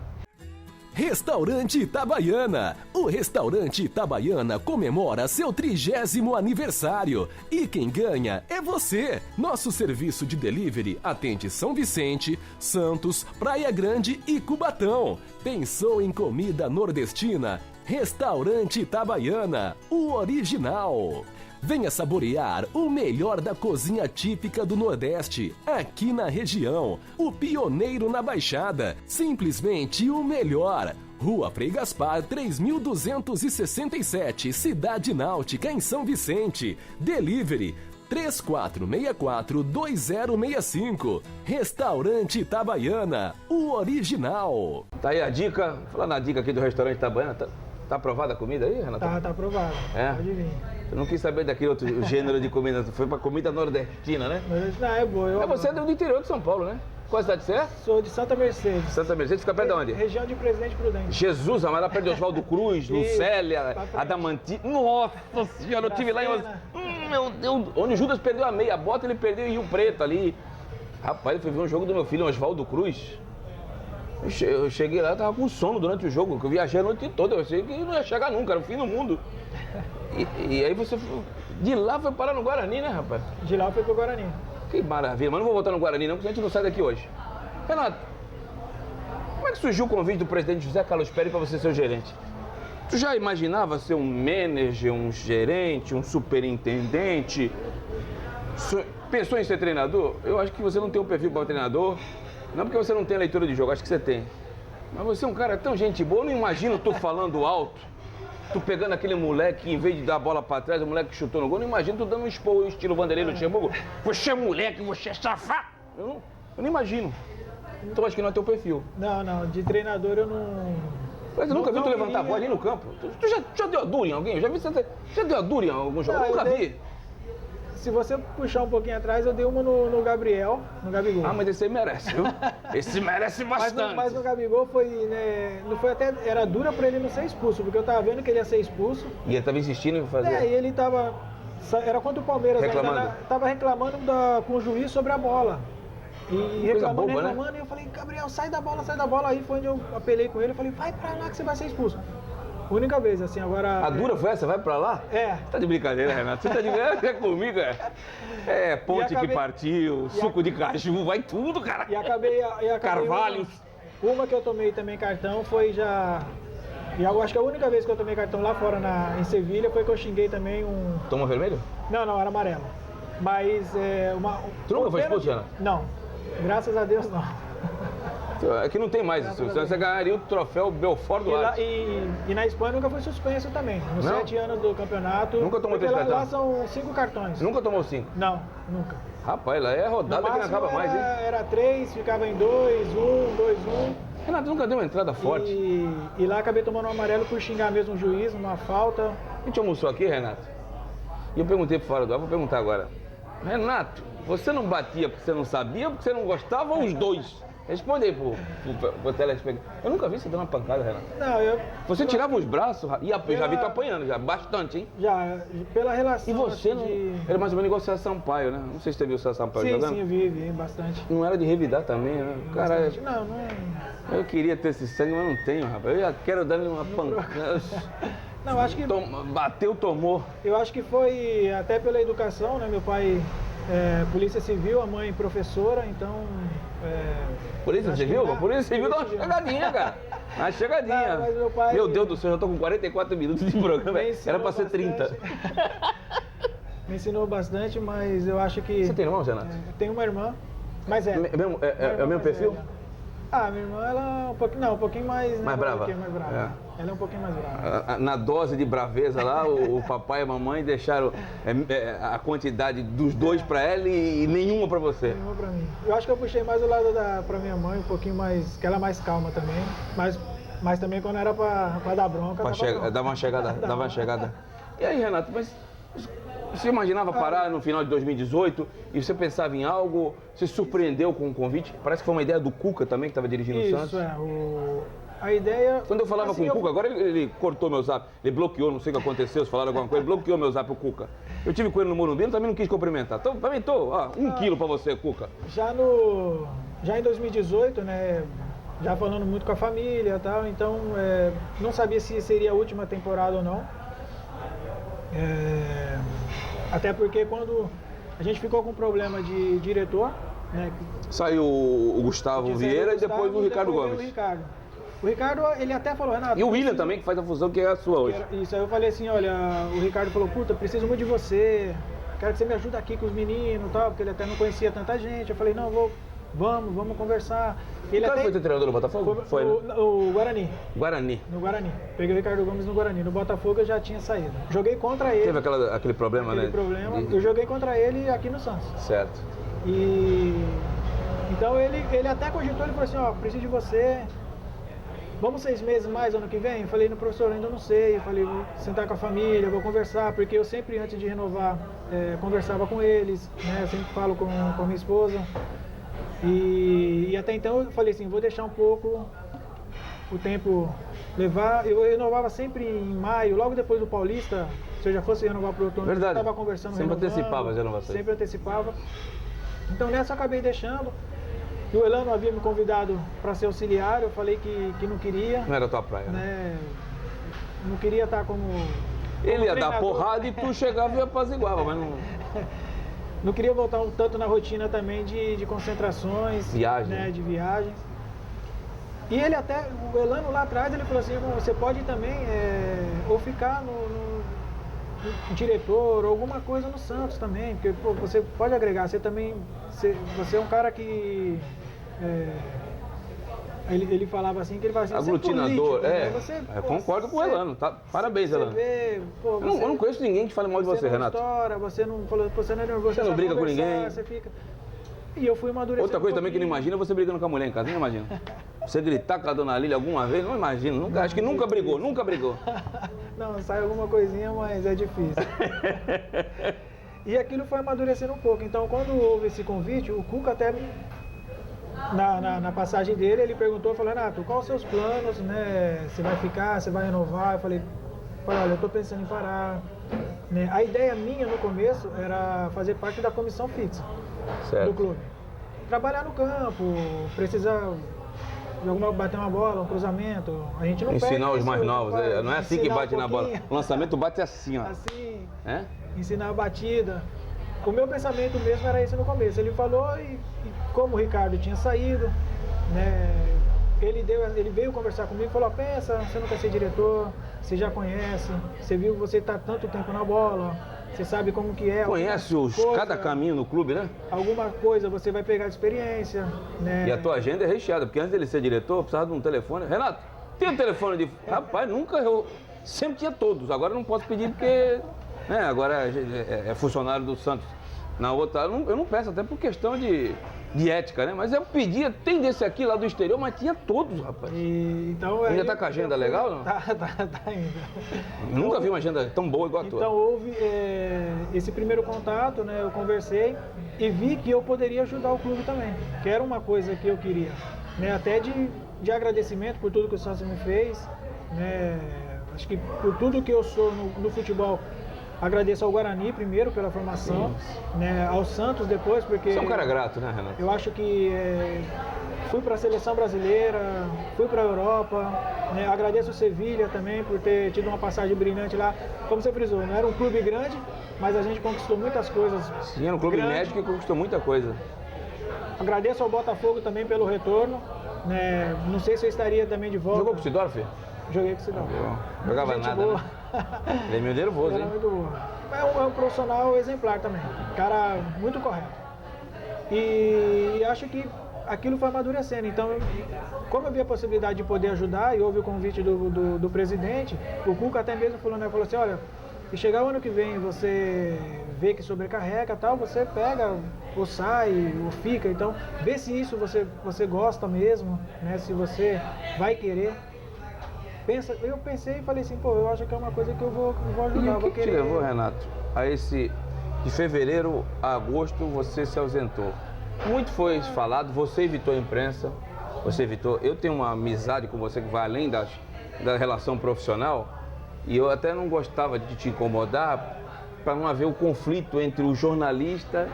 Restaurante Itabaiana. O Restaurante Itabaiana comemora seu 30º aniversário. E quem ganha é você. Nosso serviço de delivery atende São Vicente, Santos, Praia Grande e Cubatão. Pensou em comida nordestina? Restaurante Itabaiana, o original. Venha saborear o melhor da cozinha típica do Nordeste, aqui na região. O pioneiro na Baixada, simplesmente o melhor. Rua Frei Gaspar, 3267, Cidade Náutica, em São Vicente. Delivery 3464-2065. Restaurante Itabaiana, o original. Tá aí a dica. Falando na dica aqui do restaurante Itabaiana, tá aprovada a comida aí, Renato? Tá aprovado. É? Pode vir. Eu não quis saber daquele outro gênero de comida, foi pra comida nordestina, né? Mas, não, é boa. Você é do interior de São Paulo, né? Qual cidade você é? Sou de Santa Mercedes. Santa Mercedes, fica perto de onde? Região de Presidente Prudente. Jesus, mas lá perto de Oswaldo Cruz, Lucélia, pra frente. Adamantina. Nossa senhora, eu tive lá em... Meu Deus, onde o Judas perdeu a meia bota, ele perdeu em Rio Preto ali. Rapaz, eu fui ver um jogo do meu filho, em Oswaldo Cruz. Eu cheguei lá, eu tava com sono durante o jogo, que eu viajei a noite toda, eu achei que não ia chegar nunca, era o fim do mundo. E aí você, de lá foi parar no Guarani, né, rapaz? De lá eu fui pro Guarani. Que maravilha, mas não vou voltar no Guarani não, porque a gente não sai daqui hoje. Renato, como é que surgiu o convite do presidente José Carlos Pérez para você ser o gerente? Tu já imaginava ser um manager, um gerente, um superintendente? Pensou em ser treinador? Eu acho que você não tem um perfil para treinador, não porque você não tem leitura de jogo, acho que você tem. Mas você é um cara tão gente boa, eu não imagino tu falando alto, tu pegando aquele moleque, em vez de dar a bola pra trás, o moleque que chutou no gol, não imagino tu dando um esporro estilo Vanderlei no Luxemburgo. Você é moleque, você é safado. Eu não imagino. Então acho que não é teu perfil. Não, de treinador eu não... Mas eu nunca vi tu não levantar a bola ali no campo. Tu já deu a dura em alguém? Eu já vi você já deu a dura em algum jogo? Eu nunca vi. se você puxar um pouquinho atrás, eu dei uma no Gabriel, no Gabigol. Ah, mas esse aí merece, viu? Esse merece bastante. Mas no Gabigol foi, né, não foi até, era dura pra ele não ser expulso, porque eu tava vendo que ele ia ser expulso. E ele tava insistindo em fazer. E ele tava, era contra o Palmeiras, Reclamando? ainda, tava reclamando com o juiz sobre a bola. E reclamando, boba, reclamando, né? e eu falei, Gabriel, sai da bola. Aí foi onde eu apelei com ele, eu falei, vai pra lá que você vai ser expulso. Única vez, assim, agora... A dura foi essa? Vai pra lá? É. Tá de brincadeira, Renato. Você tá de brincadeira comigo, é? É, ponte que partiu, suco de caju, vai tudo, cara. E acabei Carvalhos. Uma que eu tomei também cartão foi já... E eu acho que a única vez que eu tomei cartão lá fora em Sevilha foi que eu xinguei também um... Tomou vermelho? Não, era amarelo. Mas Tu nunca foi expulso, Ana? Não. Graças a Deus, não. É que não tem mais isso. Você ganharia o troféu Belfort do Lado. E na Espanha nunca foi suspenso também. Nos 7 anos do campeonato. Nunca tomou 3 cartões? Lá são 5 cartões. Nunca tomou 5? Não, nunca. Rapaz, lá é rodada que não acaba mais, hein? Era 3, ficava em 2, 1, 2, 1. Renato nunca deu uma entrada forte. E lá acabei tomando um amarelo por xingar mesmo o juiz, numa falta. A gente almoçou aqui, Renato, e eu perguntei pro fora do ar, vou perguntar agora. Renato, você não batia porque você não sabia, porque você não gostava, ou os dois? Responde aí pro telespectador. Eu nunca vi você dar uma pancada, Renato. Não, Você tirava os braços, e eu já vi tu apanhando, já, bastante, hein? Já, pela relação... E você não... Era mais ou menos igual o César Sampaio, né? Não sei se você viu o César Sampaio jogando. Sim, eu vi bastante. Não era de revidar também, né? Cara, não. Eu queria ter esse sangue, mas não tenho, rapaz. Eu já quero dar-lhe uma pancada. Não, acho que... Bateu, tomou. Eu acho que foi até pela educação, né? Meu pai polícia civil, a mãe professora, então... Polícia Civil? Polícia Civil dá uma chegadinha, cara. Uma chegadinha. Não, mas meu pai... Meu Deus do céu, eu tô com 44 minutos de programa. Era pra ser 30. Me ensinou bastante, mas eu acho que... Você tem irmão, Renato? Eu tenho uma irmã, mas É o mesmo perfil? Minha irmã, ela é um pouquinho mais... Mais brava? Mais brava. É. Ela é um pouquinho mais brava. Na dose de braveza lá, o papai e a mamãe deixaram a quantidade dos dois pra ela e nenhuma pra você. Nenhuma pra mim. Eu acho que eu puxei mais o lado pra minha mãe, um pouquinho mais... que ela é mais calma também. Mas também quando era pra dar bronca... Dava uma chegada. E aí, Renato, mas... Você imaginava parar no final de 2018 e você pensava em algo? Você se surpreendeu com o convite? Parece que foi uma ideia do Cuca também, que estava dirigindo o Santos. Isso, a ideia... Quando eu falava com o Cuca, agora ele cortou meu zap, ele bloqueou, não sei o que aconteceu, se falaram alguma coisa, ele bloqueou meu zap, o Cuca. Eu tive com ele no Morumbi, ele também não quis cumprimentar. Então, também ó, 1 quilo pra você, Cuca. Já em 2018, né, já falando muito com a família e tal, então não sabia se seria a última temporada ou não. Até porque quando a gente ficou com problema de diretor, né? Saiu o Gustavo Vieira e depois o Ricardo Gomes. O Ricardo, ele até falou, Renato... E o William também, que faz a fusão, que é a sua hoje. Isso, aí eu falei assim, olha, o Ricardo falou, puta, preciso muito de você, quero que você me ajude aqui com os meninos e tal, porque ele até não conhecia tanta gente. Eu falei, não, vamos conversar. Ele foi teu treinador do Botafogo? Foi, né? O Guarani. No Guarani. Peguei o Ricardo Gomes no Guarani. No Botafogo eu já tinha saído. Joguei contra ele. Teve aquele problema, né? Eu joguei contra ele aqui no Santos. Certo. Então ele até cogitou, ele falou assim, ó, preciso de você. Vamos 6 meses mais ano que vem? Eu falei, no professor, ainda não sei. Eu falei, vou sentar com a família, vou conversar, porque eu sempre, antes de renovar, conversava com eles, né? Eu sempre falo com a minha esposa. E até então eu falei assim, vou deixar um pouco o tempo levar. Eu renovava sempre em maio, logo depois do Paulista, se eu já fosse renovar para o outono, Verdade. eu estava conversando. Sempre antecipava as renovações. Sempre antecipava. Então nessa eu acabei deixando. E o Elano havia me convidado para ser auxiliar, eu falei que não queria. Não era a tua praia, né? Não queria estar como ele ia treinador. Dar porrada e tu chegava e apaziguava, mas não... Não queria voltar tanto na rotina também de concentrações, viagem. Né, de viagens. E ele até, o Elano lá atrás, ele falou assim, você pode também ou ficar no diretor, ou alguma coisa no Santos também, porque pô, você pode agregar, você também, você é um cara que... Ele falava assim, que ele falava assim, aglutinador, você, eu concordo com o Elano, tá? Parabéns, Elano. Eu não conheço ninguém que fale mal de você, Renato. Você não falou, você não é nervoso, você não briga com ninguém. Você fica... E eu fui amadurecendo. Outra coisa também que não imagina é você brigando com a mulher em casa, não imagina. Você gritar com a dona Lília alguma vez, não imagino, acho que nunca brigou. Não, sai alguma coisinha, mas é difícil. E aquilo foi amadurecendo um pouco. Então, quando houve esse convite, o Cuca até, na passagem dele, ele perguntou, falou, Renato, quais os seus planos, né? Você vai ficar, você vai renovar? Eu falei, olha, eu estou pensando em parar. Né? A ideia minha no começo era fazer parte da comissão fixa do clube. Trabalhar no campo, precisar bater uma bola, um cruzamento, a gente não ensinar perde os mais novos, não é assim que bate na bola. O lançamento bate assim, ó. Assim, é? Ensinar a batida. O meu pensamento mesmo era esse no começo. Ele falou e como o Ricardo tinha saído, né, ele veio conversar comigo e falou, pensa, você não quer ser diretor, você já conhece, você viu, você está tanto tempo na bola, você sabe como que é. Conhece cada caminho no clube, né? Alguma coisa você vai pegar de experiência, né? E a tua agenda é recheada, porque antes dele ser diretor, eu precisava de um telefone. Renato, tem um telefone de... Rapaz, nunca, eu sempre tinha todos. Agora eu não posso pedir porque, né, agora é funcionário do Santos. Na outra, eu não peço, até por questão de ética, né? Mas eu pedia, tem desse aqui lá do exterior, mas tinha todos, rapaz. Então, ainda tá com a agenda legal, não? Tá ainda. Nunca vi uma agenda tão boa igual a tua. Então houve esse primeiro contato, né? Eu conversei e vi que eu poderia ajudar o clube também, que era uma coisa que eu queria, né? Até de agradecimento por tudo que o Santos me fez, né? Acho que por tudo que eu sou no futebol. Agradeço ao Guarani primeiro pela formação, né, ao Santos depois, porque... Você é um cara grato, né, Renato? Eu acho que fui para a seleção brasileira, fui para a Europa, né, agradeço o Sevilha também por ter tido uma passagem brilhante lá. Como você frisou, não era um clube grande, mas a gente conquistou muitas coisas. Sim, era um clube médio que conquistou muita coisa. Agradeço ao Botafogo também pelo retorno, né, não sei se eu estaria também de volta. Jogou com o Sidorf? Joguei com o Sidorf. Jogava nada, né? Ele é meio nervoso, hein? Muito bom. É um profissional exemplar também. Cara muito correto. E acho que aquilo foi amadurecendo. Então, como eu vi a possibilidade de poder ajudar, e houve o convite do presidente, o Cuca até mesmo falou assim, olha, se chegar o ano que vem você vê que sobrecarrega e tal, você pega, ou sai, ou fica. Então, vê se isso você gosta mesmo, né? Se você vai querer. Eu pensei e falei assim, eu acho que é uma coisa que eu vou ajudar. E o que te levou, Renato, a de fevereiro a agosto você se ausentou? Muito foi falado, você evitou a imprensa, eu tenho uma amizade com você que vai além da relação profissional e eu até não gostava de te incomodar para não haver o conflito entre o jornalista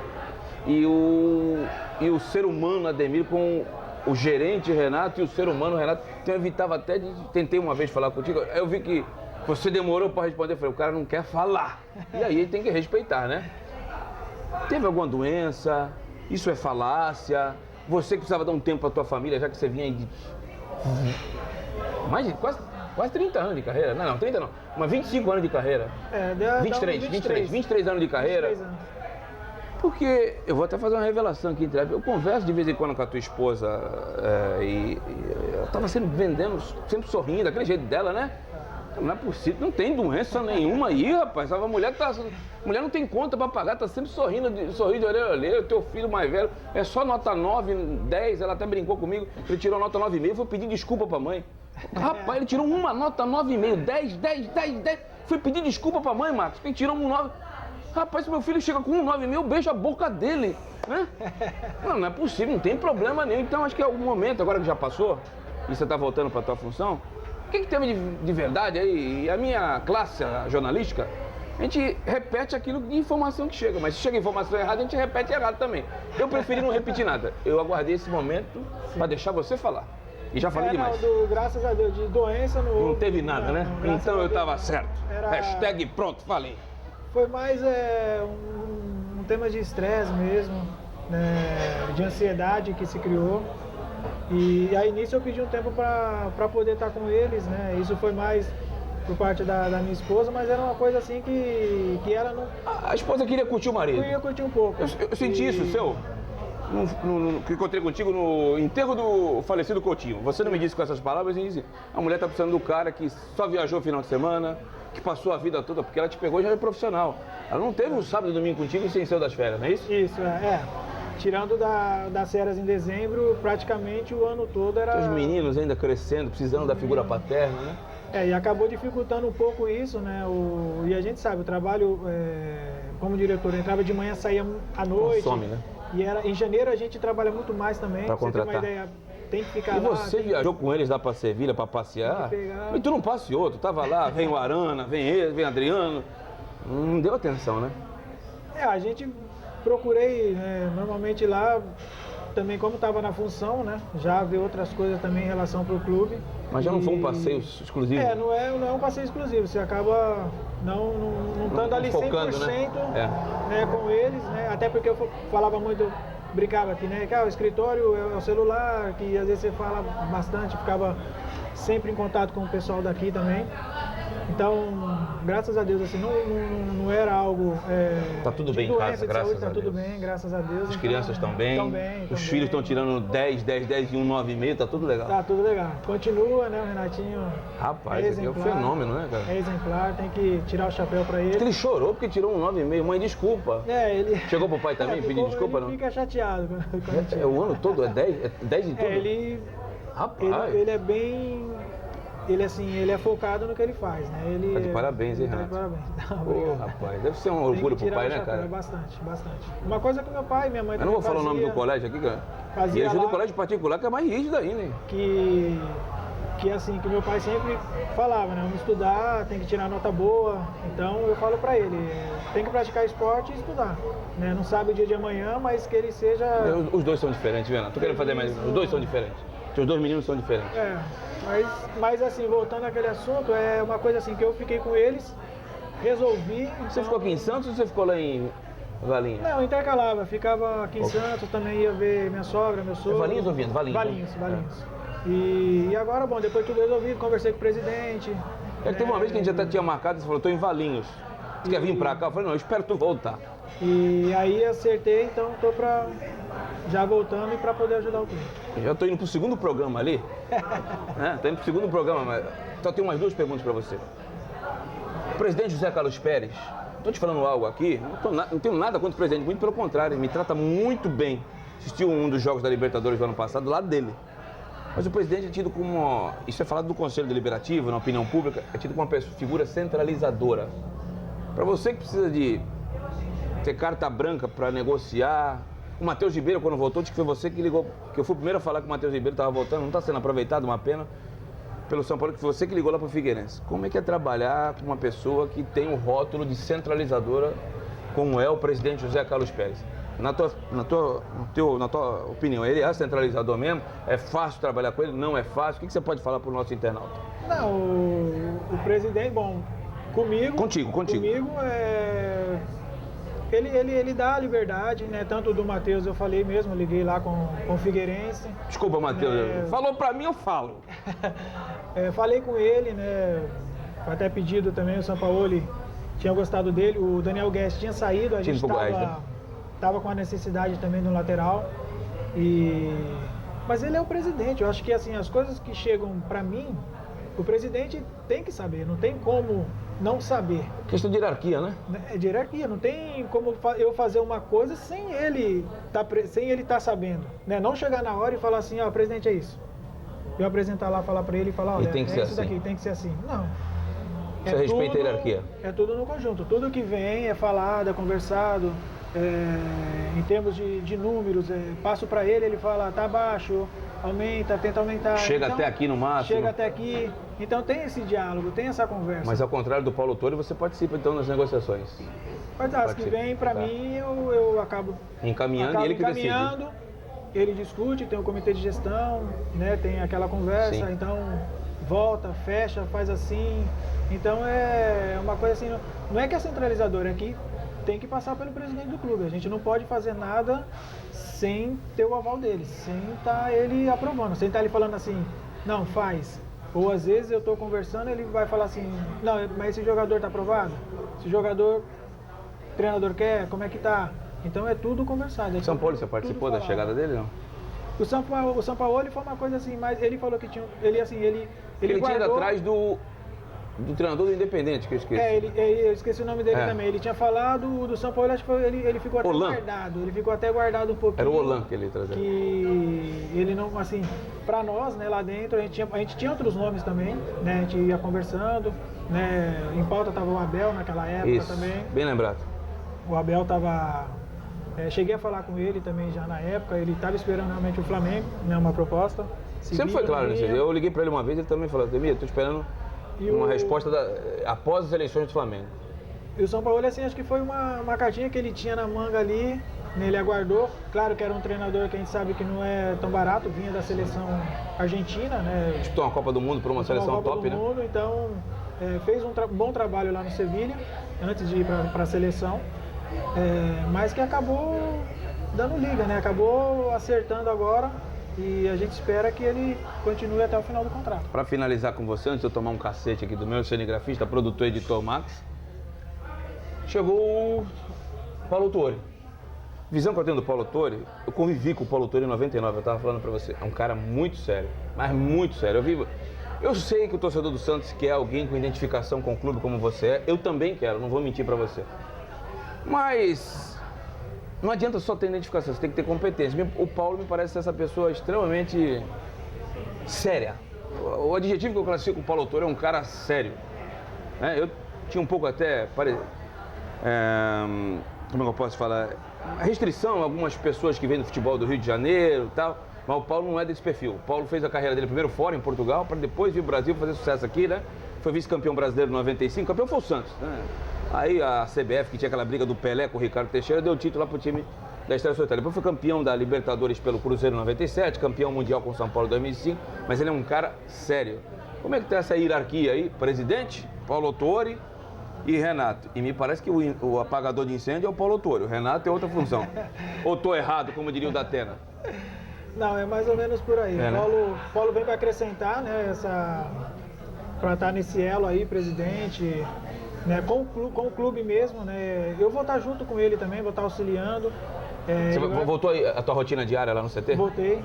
e o ser humano Ademir com o gerente Renato e o ser humano Renato. Então eu evitava até tentei uma vez falar contigo, eu vi que você demorou para responder, eu falei, o cara não quer falar. E aí ele tem que respeitar, né? Teve alguma doença? Isso é falácia? Você que precisava dar um tempo para tua família, já que você vinha aí de mais de quase 30 anos de carreira. Não, 30 não, mas 25 anos de carreira. 23 anos de carreira. 23 anos. Porque eu vou até fazer uma revelação aqui, eu converso de vez em quando com a tua esposa e ela estava sempre vendendo, sempre sorrindo, daquele jeito dela, né? Não é possível, não tem doença nenhuma aí, rapaz. A mulher não tem conta para pagar, tá sempre sorrindo de orelha a orelha. Teu filho mais velho é só nota 9, 10, ela até brincou comigo, ele tirou nota 9,5, foi pedir desculpa pra mãe. Rapaz, ele tirou uma nota 9,5, 10. Fui pedir desculpa pra mãe, Marcos, ele tirou um 9. Rapaz, se meu filho chega com um 9,5, eu beijo a boca dele, né? Não é possível, não tem problema nenhum. Então acho que é algum momento, agora que já passou, e você tá voltando pra tua função, o que teve de verdade aí? E a minha classe jornalística, a gente repete aquilo de informação que chega, mas se chega informação errada, a gente repete errado também. Eu preferi não repetir nada. Eu aguardei esse momento para deixar você falar. E já falei demais. Graças a Deus, de doença não teve nada, né? Então eu tava certo. Hashtag pronto, falei. Foi mais um tema de estresse mesmo, né, de ansiedade que se criou. E aí nisso eu pedi um tempo para poder estar com eles, né? Isso foi mais por parte da minha esposa, mas era uma coisa assim que ela não... A esposa queria curtir o marido. Queria curtir um pouco. Eu senti isso, seu. Que encontrei contigo no enterro do falecido Coutinho. Você não me disse com essas palavras, você disse, a mulher tá precisando do cara que só viajou no final de semana, que passou a vida toda, porque ela te pegou e já é profissional. Ela não teve um sábado e domingo contigo sem ser das férias, não é isso? Isso, Tirando das férias em dezembro, praticamente o ano todo era... Os meninos ainda crescendo, precisando da figura paterna, né? E acabou dificultando um pouco isso, né? E a gente sabe, o trabalho como diretor, eu entrava de manhã, saía à noite. Some, né? E em janeiro a gente trabalha muito mais também. Pra contratar. Você tem uma ideia, tem que ficar E lá. você viajou com eles lá pra Sevilha, pra passear? E tu não passeou, tu tava lá, vem o Arana, vem ele, vem Adriano. Não deu atenção, né? A gente procurei, né, normalmente lá, também como estava na função, né? Já ver outras coisas também em relação pro clube. Mas já não foi um passeio exclusivo? Não é um passeio exclusivo, você acaba não estando ali focando, 100% né? Com eles, né? Até porque eu falava muito, brincava aqui, né? Que o escritório é o celular, que às vezes você fala bastante, ficava sempre em contato com o pessoal daqui também. Então, graças a Deus, assim, não era algo... Tá tudo bem em doença, casa, de graças saúde, a tá tudo Deus. bem, graças a Deus. As crianças estão bem, os filhos estão tirando 10 e 9,5, tá tudo legal. Tá tudo legal. Continua, né, o Renatinho. Rapaz, esse aqui é um fenômeno, né, cara? É exemplar, tem que tirar o chapéu pra ele. Acho que ele chorou porque tirou um 9,5. Mãe, desculpa. Ele... Chegou pro pai também, pedir desculpa, ele não? Fica chateado quando É o ano todo? É 10? É 10 de tudo? Rapaz. Ele é bem... Ele é focado no que ele faz, né? Ele Tá de parabéns, hein, Renato? Tá de parabéns. Pô, rapaz, deve ser um orgulho pro pai, né, cara? Bastante. Uma coisa que meu pai e minha mãe Eu não vou falar o nome do colégio aqui, cara. E ele ajuda o colégio particular, que é mais rígido ainda, hein? Que assim, que meu pai sempre falava, né? Vamos estudar, tem que tirar nota boa. Então eu falo pra ele, tem que praticar esporte e estudar. Né? Não sabe o dia de amanhã, mas que ele seja... Os dois são diferentes, Renato. Tô querendo fazer mais. Os dois são diferentes. Os dois meninos são diferentes. Mas assim, voltando àquele assunto, é uma coisa assim que eu fiquei com eles, resolvi... Você ficou aqui em Santos ou você ficou lá em Valinhos? Não, intercalava, ficava aqui em Santos, também ia ver minha sogra, meu sogro. Valinhos ou Vindo? Valinhos. E agora, bom, depois tudo resolvido, conversei com o presidente. Teve uma vez que a gente até tinha marcado, você falou, tô em Valinhos. Você quer vir pra cá? Eu falei, não, eu espero tu voltar. E aí acertei, então tô já voltando e para poder ajudar o clube. Já tô indo pro segundo programa ali. Tô indo pro segundo programa, mas só tenho umas duas perguntas para você. O presidente José Carlos Pérez, tô te falando algo aqui, não tenho nada contra o presidente, muito pelo contrário, ele me trata muito bem. Assistiu um dos jogos da Libertadores do ano passado, do lado dele. Mas o presidente é tido como, isso é falado do Conselho Deliberativo, na opinião pública, é tido como uma figura centralizadora. Para você que precisa de ter carta branca para negociar, o Matheus Ribeiro, quando voltou, disse que foi você que ligou, que eu fui o primeiro a falar que o Matheus Ribeiro estava voltando, não está sendo aproveitado, uma pena, pelo São Paulo, que foi você que ligou lá para o Figueirense. Como é que é trabalhar com uma pessoa que tem o rótulo de centralizadora, como é o presidente José Carlos Pérez? Na tua opinião, ele é centralizador mesmo? É fácil trabalhar com ele? Não é fácil? O que você pode falar para o nosso internauta? Não, o presidente, bom, comigo... Contigo. Comigo, ele dá a liberdade, né? Tanto do Matheus, eu falei mesmo, eu liguei lá com o Figueirense. Desculpa, Matheus, falou pra mim, eu falo. Falei com ele, né? Foi até pedido também, o Sampaoli tinha gostado dele, o Daniel Guedes tinha saído, a gente tava com a necessidade também do lateral. Mas ele é o presidente, eu acho que assim, as coisas que chegam pra mim, o presidente tem que saber, não tem como não saber. Questão de hierarquia, né? É de hierarquia, não tem como eu fazer uma coisa sem ele tá sabendo. Né? Não chegar na hora e falar assim, ó, presidente, é isso. Eu apresentar lá, falar pra ele e falar, olha, tem que ser isso assim. daqui, tem que ser assim. Não. Você respeita a hierarquia? É tudo no conjunto. Tudo que vem é falado, é conversado, em termos de números. Passo pra ele, ele fala, tá baixo, aumenta, tenta aumentar. Chega então, até aqui no máximo. Chega até aqui. Então tem esse diálogo, tem essa conversa. Mas ao contrário do Paulo Torre, você participa então das negociações? Mas as que vem pra mim, eu acabo encaminhando e ele que decide. Ele discute, tem um comitê de gestão, né? Tem aquela conversa, Sim. Então volta, fecha, faz assim. Então é uma coisa assim, não é que é centralizador, é que tem que passar pelo presidente do clube. A gente não pode fazer nada sem ter o aval dele, sem estar ele aprovando, sem estar ele falando assim, não, faz. Ou às vezes eu estou conversando, ele vai falar assim, não, mas esse jogador está aprovado? Esse jogador, o treinador quer? Como é que tá? Então é tudo conversado. O São Paulo, você participou da chegada dele, não? O São Paulo foi uma coisa assim, mas ele falou que tinha, ele Ele guardou... tinha ido atrás do treinador do Independente, que eu esqueci. Eu esqueci o nome dele também. Ele tinha falado do São Paulo, acho que ele ficou até guardado. Ele ficou até guardado um pouquinho. Era o Olan que ele trazia. Que ele não, assim, pra nós, né, lá dentro, a gente tinha outros nomes também, né? A gente ia conversando, né? Em pauta tava o Abel naquela época. Isso, também. bem lembrado. O Abel estava... cheguei a falar com ele também já na época, ele estava esperando realmente o Flamengo, né, uma proposta. Sempre foi claro nisso. Eu liguei para ele uma vez, ele também falou, Ademir, estou esperando uma resposta após as eleições do Flamengo. E o São Paulo, assim, acho que foi uma cartinha que ele tinha na manga ali, né, ele aguardou. Claro que era um treinador que a gente sabe que não é tão barato, vinha da seleção argentina, né? Disputou uma Copa do Mundo para uma seleção top, né? Mundo, então, fez um bom trabalho lá no Sevilha, antes de ir para a seleção, mas que acabou dando liga, né? Acabou acertando agora. E a gente espera que ele continue até o final do contrato. Para finalizar com você, antes de eu tomar um cacete aqui do meu cinegrafista, produtor e editor Max, chegou o Paulo Tuori. Visão que eu tenho do Paulo Tuori, eu convivi com o Paulo Tuori em 99, eu estava falando para você, é um cara muito sério, mas muito sério. Eu sei que o torcedor do Santos quer alguém com identificação com o clube como você é, eu também quero, não vou mentir para você. Mas não adianta só ter identificação, você tem que ter competência. O Paulo me parece ser essa pessoa extremamente séria. O adjetivo que eu classifico o Paulo Tuori é um cara sério. Eu tinha um pouco até, como é que eu posso falar? Restrição a algumas pessoas que vêm do futebol do Rio de Janeiro e tal, mas o Paulo não é desse perfil. O Paulo fez a carreira dele primeiro fora, em Portugal, para depois vir ao Brasil fazer sucesso aqui, né? Foi vice-campeão brasileiro em 95, campeão foi o Santos, né? Aí a CBF, que tinha aquela briga do Pelé com o Ricardo Teixeira, deu título lá pro time da Estrela Solitária. Depois foi campeão da Libertadores pelo Cruzeiro em 97, campeão mundial com o São Paulo em 2005, mas ele é um cara sério. Como é que tá essa hierarquia aí? Presidente, Paulo Tuori e Renato. E me parece que o apagador de incêndio é o Paulo Tuori, o Renato é outra função. Ou tô errado, como diria o Datena? Não, é mais ou menos por aí. Né? Paulo vem para acrescentar, né, para estar nesse elo aí, presidente, né, com o clube mesmo, né? Eu vou estar junto com ele também, vou estar auxiliando. Você voltou a tua rotina diária lá no CT? Voltei.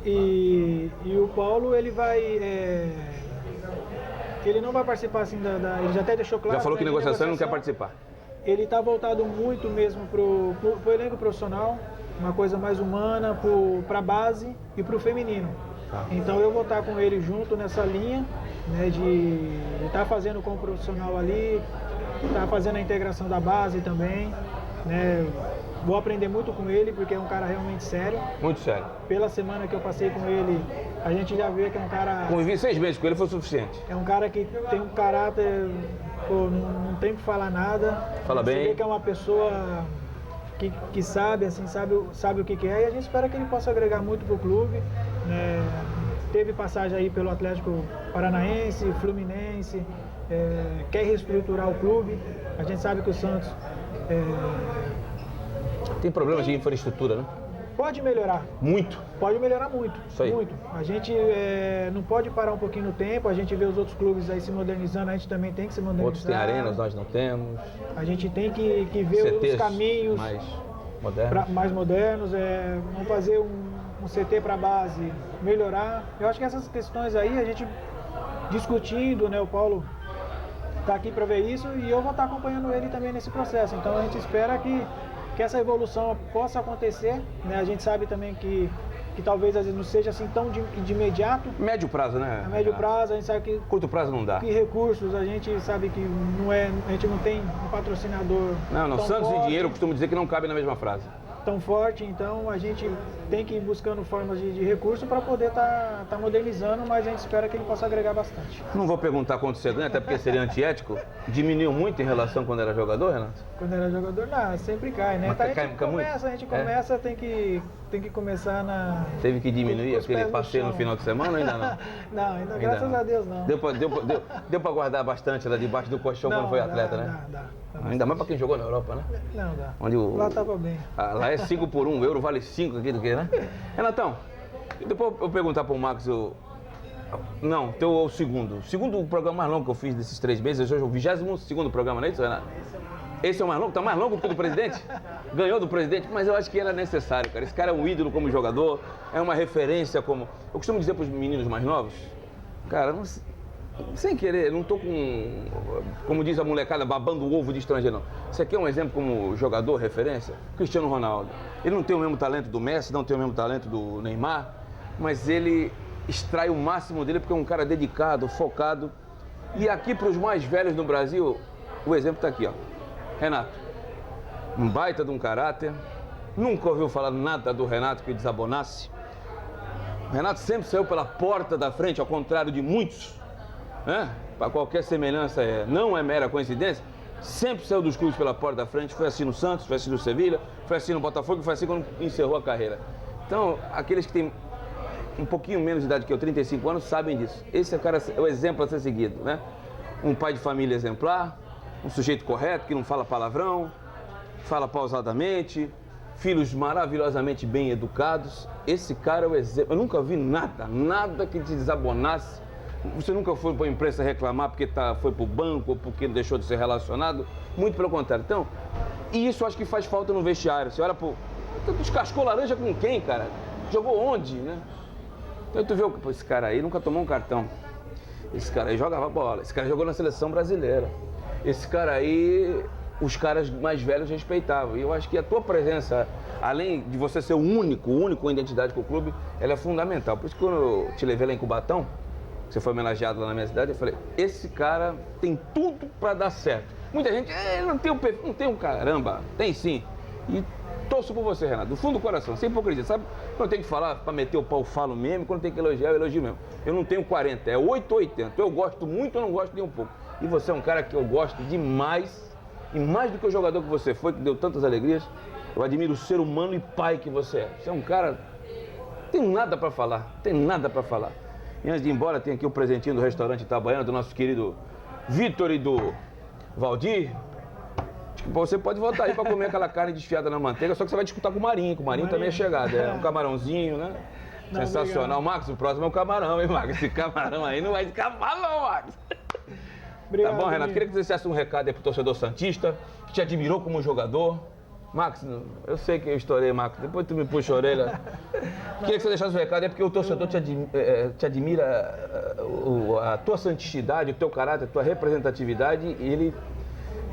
E o Paulo, ele vai... ele não vai participar assim ele já até deixou claro... Já falou que negociação ele não quer participar. Ele está voltado muito mesmo pro elenco profissional, uma coisa mais humana, para a base e para o feminino. Tá. Então eu vou estar com ele junto nessa linha, né, de estar fazendo com o profissional ali, estar fazendo a integração da base também, né? Vou aprender muito com ele, porque é um cara realmente sério. Muito sério. Pela semana que eu passei com ele, a gente já vê que é um cara... Convivi 6 meses com ele, foi o suficiente. É um cara que tem um caráter, não tem que falar nada. Fala bem. Você vê que é uma pessoa que sabe, assim, sabe o que é, e a gente espera que ele possa agregar muito pro clube, né? Teve passagem aí pelo Atlético Paranaense, Fluminense, quer reestruturar o clube. A gente sabe que o Santos... Tem problemas de infraestrutura, né? Pode melhorar. Muito? Pode melhorar muito. Isso aí. Muito. A gente não pode parar um pouquinho no tempo, a gente vê os outros clubes aí se modernizando, a gente também tem que se modernizar. Outros têm arenas, nós não temos. A gente tem que ver CTs os caminhos mais modernos. Vamos fazer um CT para a base, melhorar. Eu acho que essas questões aí, a gente discutindo, né? O Paulo está aqui para ver isso e eu vou estar acompanhando ele também nesse processo. Então a gente espera que essa evolução possa acontecer, né? A gente sabe também que talvez às vezes não seja assim tão de imediato. Médio prazo, né? A médio prazo, a gente sabe que... Curto prazo não dá. Que recursos, a gente sabe que a gente não tem um patrocinador. Não, Santos e dinheiro, eu costumo dizer que não cabe na mesma frase. Tão forte, então a gente tem que ir buscando formas de recurso para poder tá modernizando, mas a gente espera que ele possa agregar bastante. Não vou perguntar quanto você ganha, até porque seria antiético. Diminuiu muito em relação quando era jogador, Renato? Quando era jogador, não, sempre cai, né? Mas A gente começa, tem que começar na... Teve que diminuir aquele passeio no final de semana ou ainda não? Não, ainda graças a Deus não. Deu para guardar bastante lá debaixo do colchão quando foi atleta, né? Dá. Ainda mais para quem jogou na Europa, né? Não, dá. Lá tava bem. Lá é 5 por 1, o euro vale 5 aqui do que, né? Renatão, depois eu perguntar para o Max, não, teu segundo programa mais longo que eu fiz desses 3 meses, hoje é o 22º programa, não é isso, Renato? Esse é o mais longo? Tá mais longo do que o do presidente? Ganhou do presidente, mas eu acho que era necessário, cara. Esse cara é um ídolo como jogador, é uma referência como... Eu costumo dizer para os meninos mais novos, cara, sem querer, não tô como diz a molecada, babando o ovo de estrangeiro, não. Você quer um exemplo como jogador, referência? Cristiano Ronaldo. Ele não tem o mesmo talento do Messi, não tem o mesmo talento do Neymar, mas ele extrai o máximo dele porque é um cara dedicado, focado. E aqui para os mais velhos no Brasil, o exemplo está aqui, ó. Renato, um baita de um caráter. Nunca ouviu falar nada do Renato que desabonasse. O Renato sempre saiu pela porta da frente, ao contrário de muitos, né? Para qualquer semelhança, não é mera coincidência. Sempre saiu dos clubes pela porta da frente. Foi assim no Santos, foi assim no Sevilha, foi assim no Botafogo, foi assim quando encerrou a carreira. Então, aqueles que têm um pouquinho menos de idade que eu, 35 anos, sabem disso. Esse é o exemplo a ser seguido, né? Um pai de família exemplar, um sujeito correto, que não fala palavrão, fala pausadamente, filhos maravilhosamente bem educados. Esse cara é o exemplo. Eu nunca vi nada que te desabonasse. Você nunca foi para a imprensa reclamar porque foi para o banco ou porque deixou de ser relacionado. Muito pelo contrário. Então, e isso eu acho que faz falta no vestiário. Você olha pro... Descascou laranja com quem, cara? Jogou onde, né? Então tu vê, pô, esse cara aí nunca tomou um cartão. Esse cara aí jogava bola. Esse cara jogou na seleção brasileira. Esse cara aí, os caras mais velhos respeitavam. E eu acho que a tua presença, além de você ser o único com identidade com o clube, ela é fundamental. Por isso que quando eu te levei lá em Cubatão, você foi homenageado lá na minha cidade, eu falei, esse cara tem tudo para dar certo. Muita gente, não tem um perfil, não tem um caramba. Tem sim. E torço por você, Renato, do fundo do coração, sem hipocrisia. Sabe, quando tem que falar para meter o pau, eu falo mesmo, quando tem que elogiar, eu elogio mesmo. Eu não tenho 40, é 8 ou 80. Eu gosto muito, eu não gosto nem um pouco. E você é um cara que eu gosto demais, e mais do que o jogador que você foi, que deu tantas alegrias, eu admiro o ser humano e pai que você é. Você é um cara, tem nada para falar, E antes de ir embora, tem aqui o presentinho do restaurante Itabaiana, do nosso querido Vitor e do Valdir. Acho que você pode voltar aí para comer aquela carne desfiada na manteiga, só que você vai disputar com o Marinho, também é chegado. É um camarãozinho, né? Não, sensacional. Obrigado. Marcos, o próximo é o camarão, hein, Marcos? Esse camarão aí não vai escapar não, Marcos. Obrigado, tá bom, Renato? Queria que você dissesse um recado aí pro torcedor santista, que te admirou como jogador. Marcos, eu sei que eu estourei, Marcos, depois tu me puxa a orelha. Queria que você deixasse um recado, é porque o torcedor te admira a tua santidade, o teu caráter, a tua representatividade, e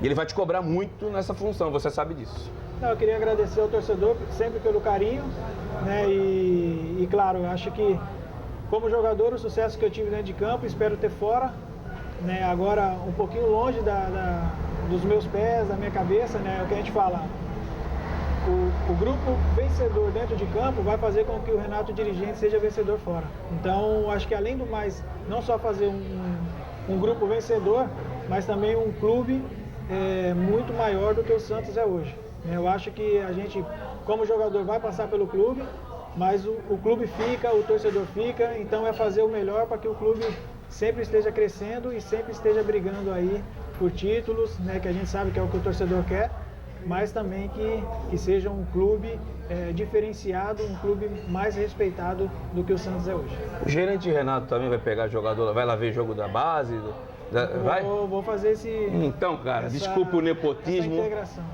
ele vai te cobrar muito nessa função, você sabe disso. Não, eu queria agradecer ao torcedor sempre pelo carinho, né, e claro, eu acho que como jogador, o sucesso que eu tive dentro de campo, espero ter fora, né, agora um pouquinho longe dos meus pés, da minha cabeça, né, é o que a gente fala. O grupo vencedor dentro de campo vai fazer com que o Renato dirigente seja vencedor fora. Então, acho que além do mais, não só fazer um grupo vencedor, mas também um clube muito maior do que o Santos é hoje. Eu acho que a gente, como jogador, vai passar pelo clube, mas o clube fica, o torcedor fica, então é fazer o melhor para que o clube sempre esteja crescendo e sempre esteja brigando aí por títulos, né, que a gente sabe que é o que o torcedor quer, mas também que seja um clube diferenciado, um clube mais respeitado do que o Santos é hoje. O gerente Renato também vai pegar jogador, vai lá ver jogo da base? Vai? Vou fazer Então, cara, desculpa o nepotismo.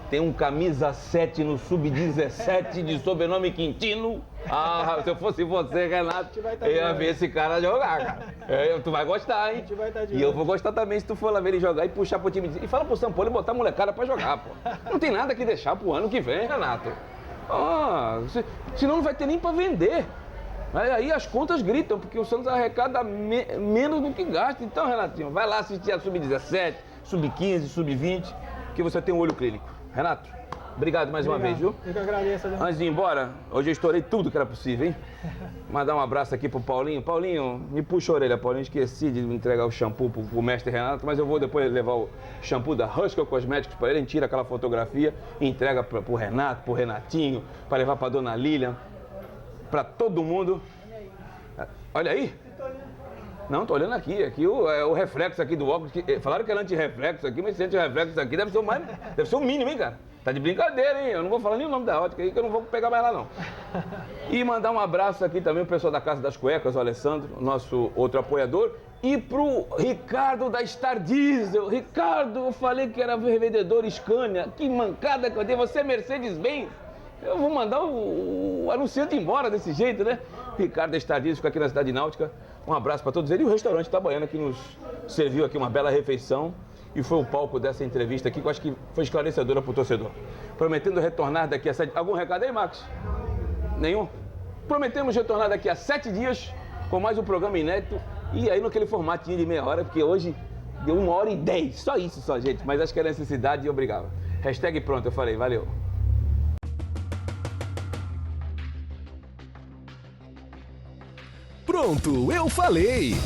Tem um camisa 7 no sub-17 de sobrenome Quintino. Ah, se eu fosse você, Renato, eu ia ver esse cara jogar, cara. Tu vai gostar, hein? E eu vou gostar também se tu for lá ver ele jogar e puxar pro time. E fala pro São Paulo e botar a molecada pra jogar, pô. Não tem nada que deixar pro ano que vem, Renato. Senão não vai ter nem pra vender. Aí as contas gritam, porque o Santos arrecada menos do que gasta. Então, Renatinho, vai lá assistir a Sub-17, Sub-15, Sub-20, que você tem um olho clínico. Renato, obrigado mais uma vez, viu? Eu que agradeço. Antes de ir embora, hoje eu estourei tudo que era possível, hein? Mandar um abraço aqui pro Paulinho. Paulinho, me puxa a orelha, Paulinho. Esqueci de entregar o shampoo pro mestre Renato, mas eu vou depois levar o shampoo da Husker Cosméticos para ele. A gente tira aquela fotografia e entrega pro Renato, pro Renatinho, para levar pra dona Lilian. Pra todo mundo. Olha aí. Não, tô olhando aqui. Aqui o reflexo aqui do óculos. Falaram que era anti-reflexo aqui, mas esse anti-reflexo aqui deve ser o mínimo, hein, cara? Tá de brincadeira, hein? Eu não vou falar nem o nome da ótica aí, que eu não vou pegar mais lá, não. E mandar um abraço aqui também pro pessoal da Casa das Cuecas, o Alessandro, nosso outro apoiador. E pro Ricardo da Star Diesel. Ricardo, eu falei que era revendedor Scania. Que mancada que eu dei. Você é Mercedes-Benz? Eu vou mandar o anunciante embora desse jeito, né? Ricardo Estadista fica aqui na Cidade Náutica. Um abraço para todos eles. E o restaurante Itabaiana que nos serviu aqui uma bela refeição. E foi o palco dessa entrevista aqui que eu acho que foi esclarecedora para o torcedor. Prometendo retornar daqui a 7... Algum recado aí, Marcos? Nenhum? Prometemos retornar daqui a 7 dias com mais um programa inédito. E aí naquele formatinho de meia hora, porque hoje deu 1h10. Só isso, gente. Mas acho que era necessidade e obrigado. Hashtag pronto, eu falei. Valeu. Pronto, eu falei!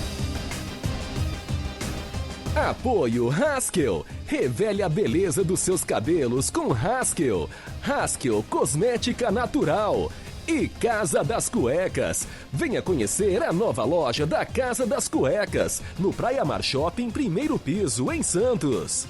Apoio Haskell. Revele a beleza dos seus cabelos com Haskell. Haskell Cosmética Natural. E Casa das Cuecas. Venha conhecer a nova loja da Casa das Cuecas, no Praia Mar Shopping, primeiro piso, em Santos.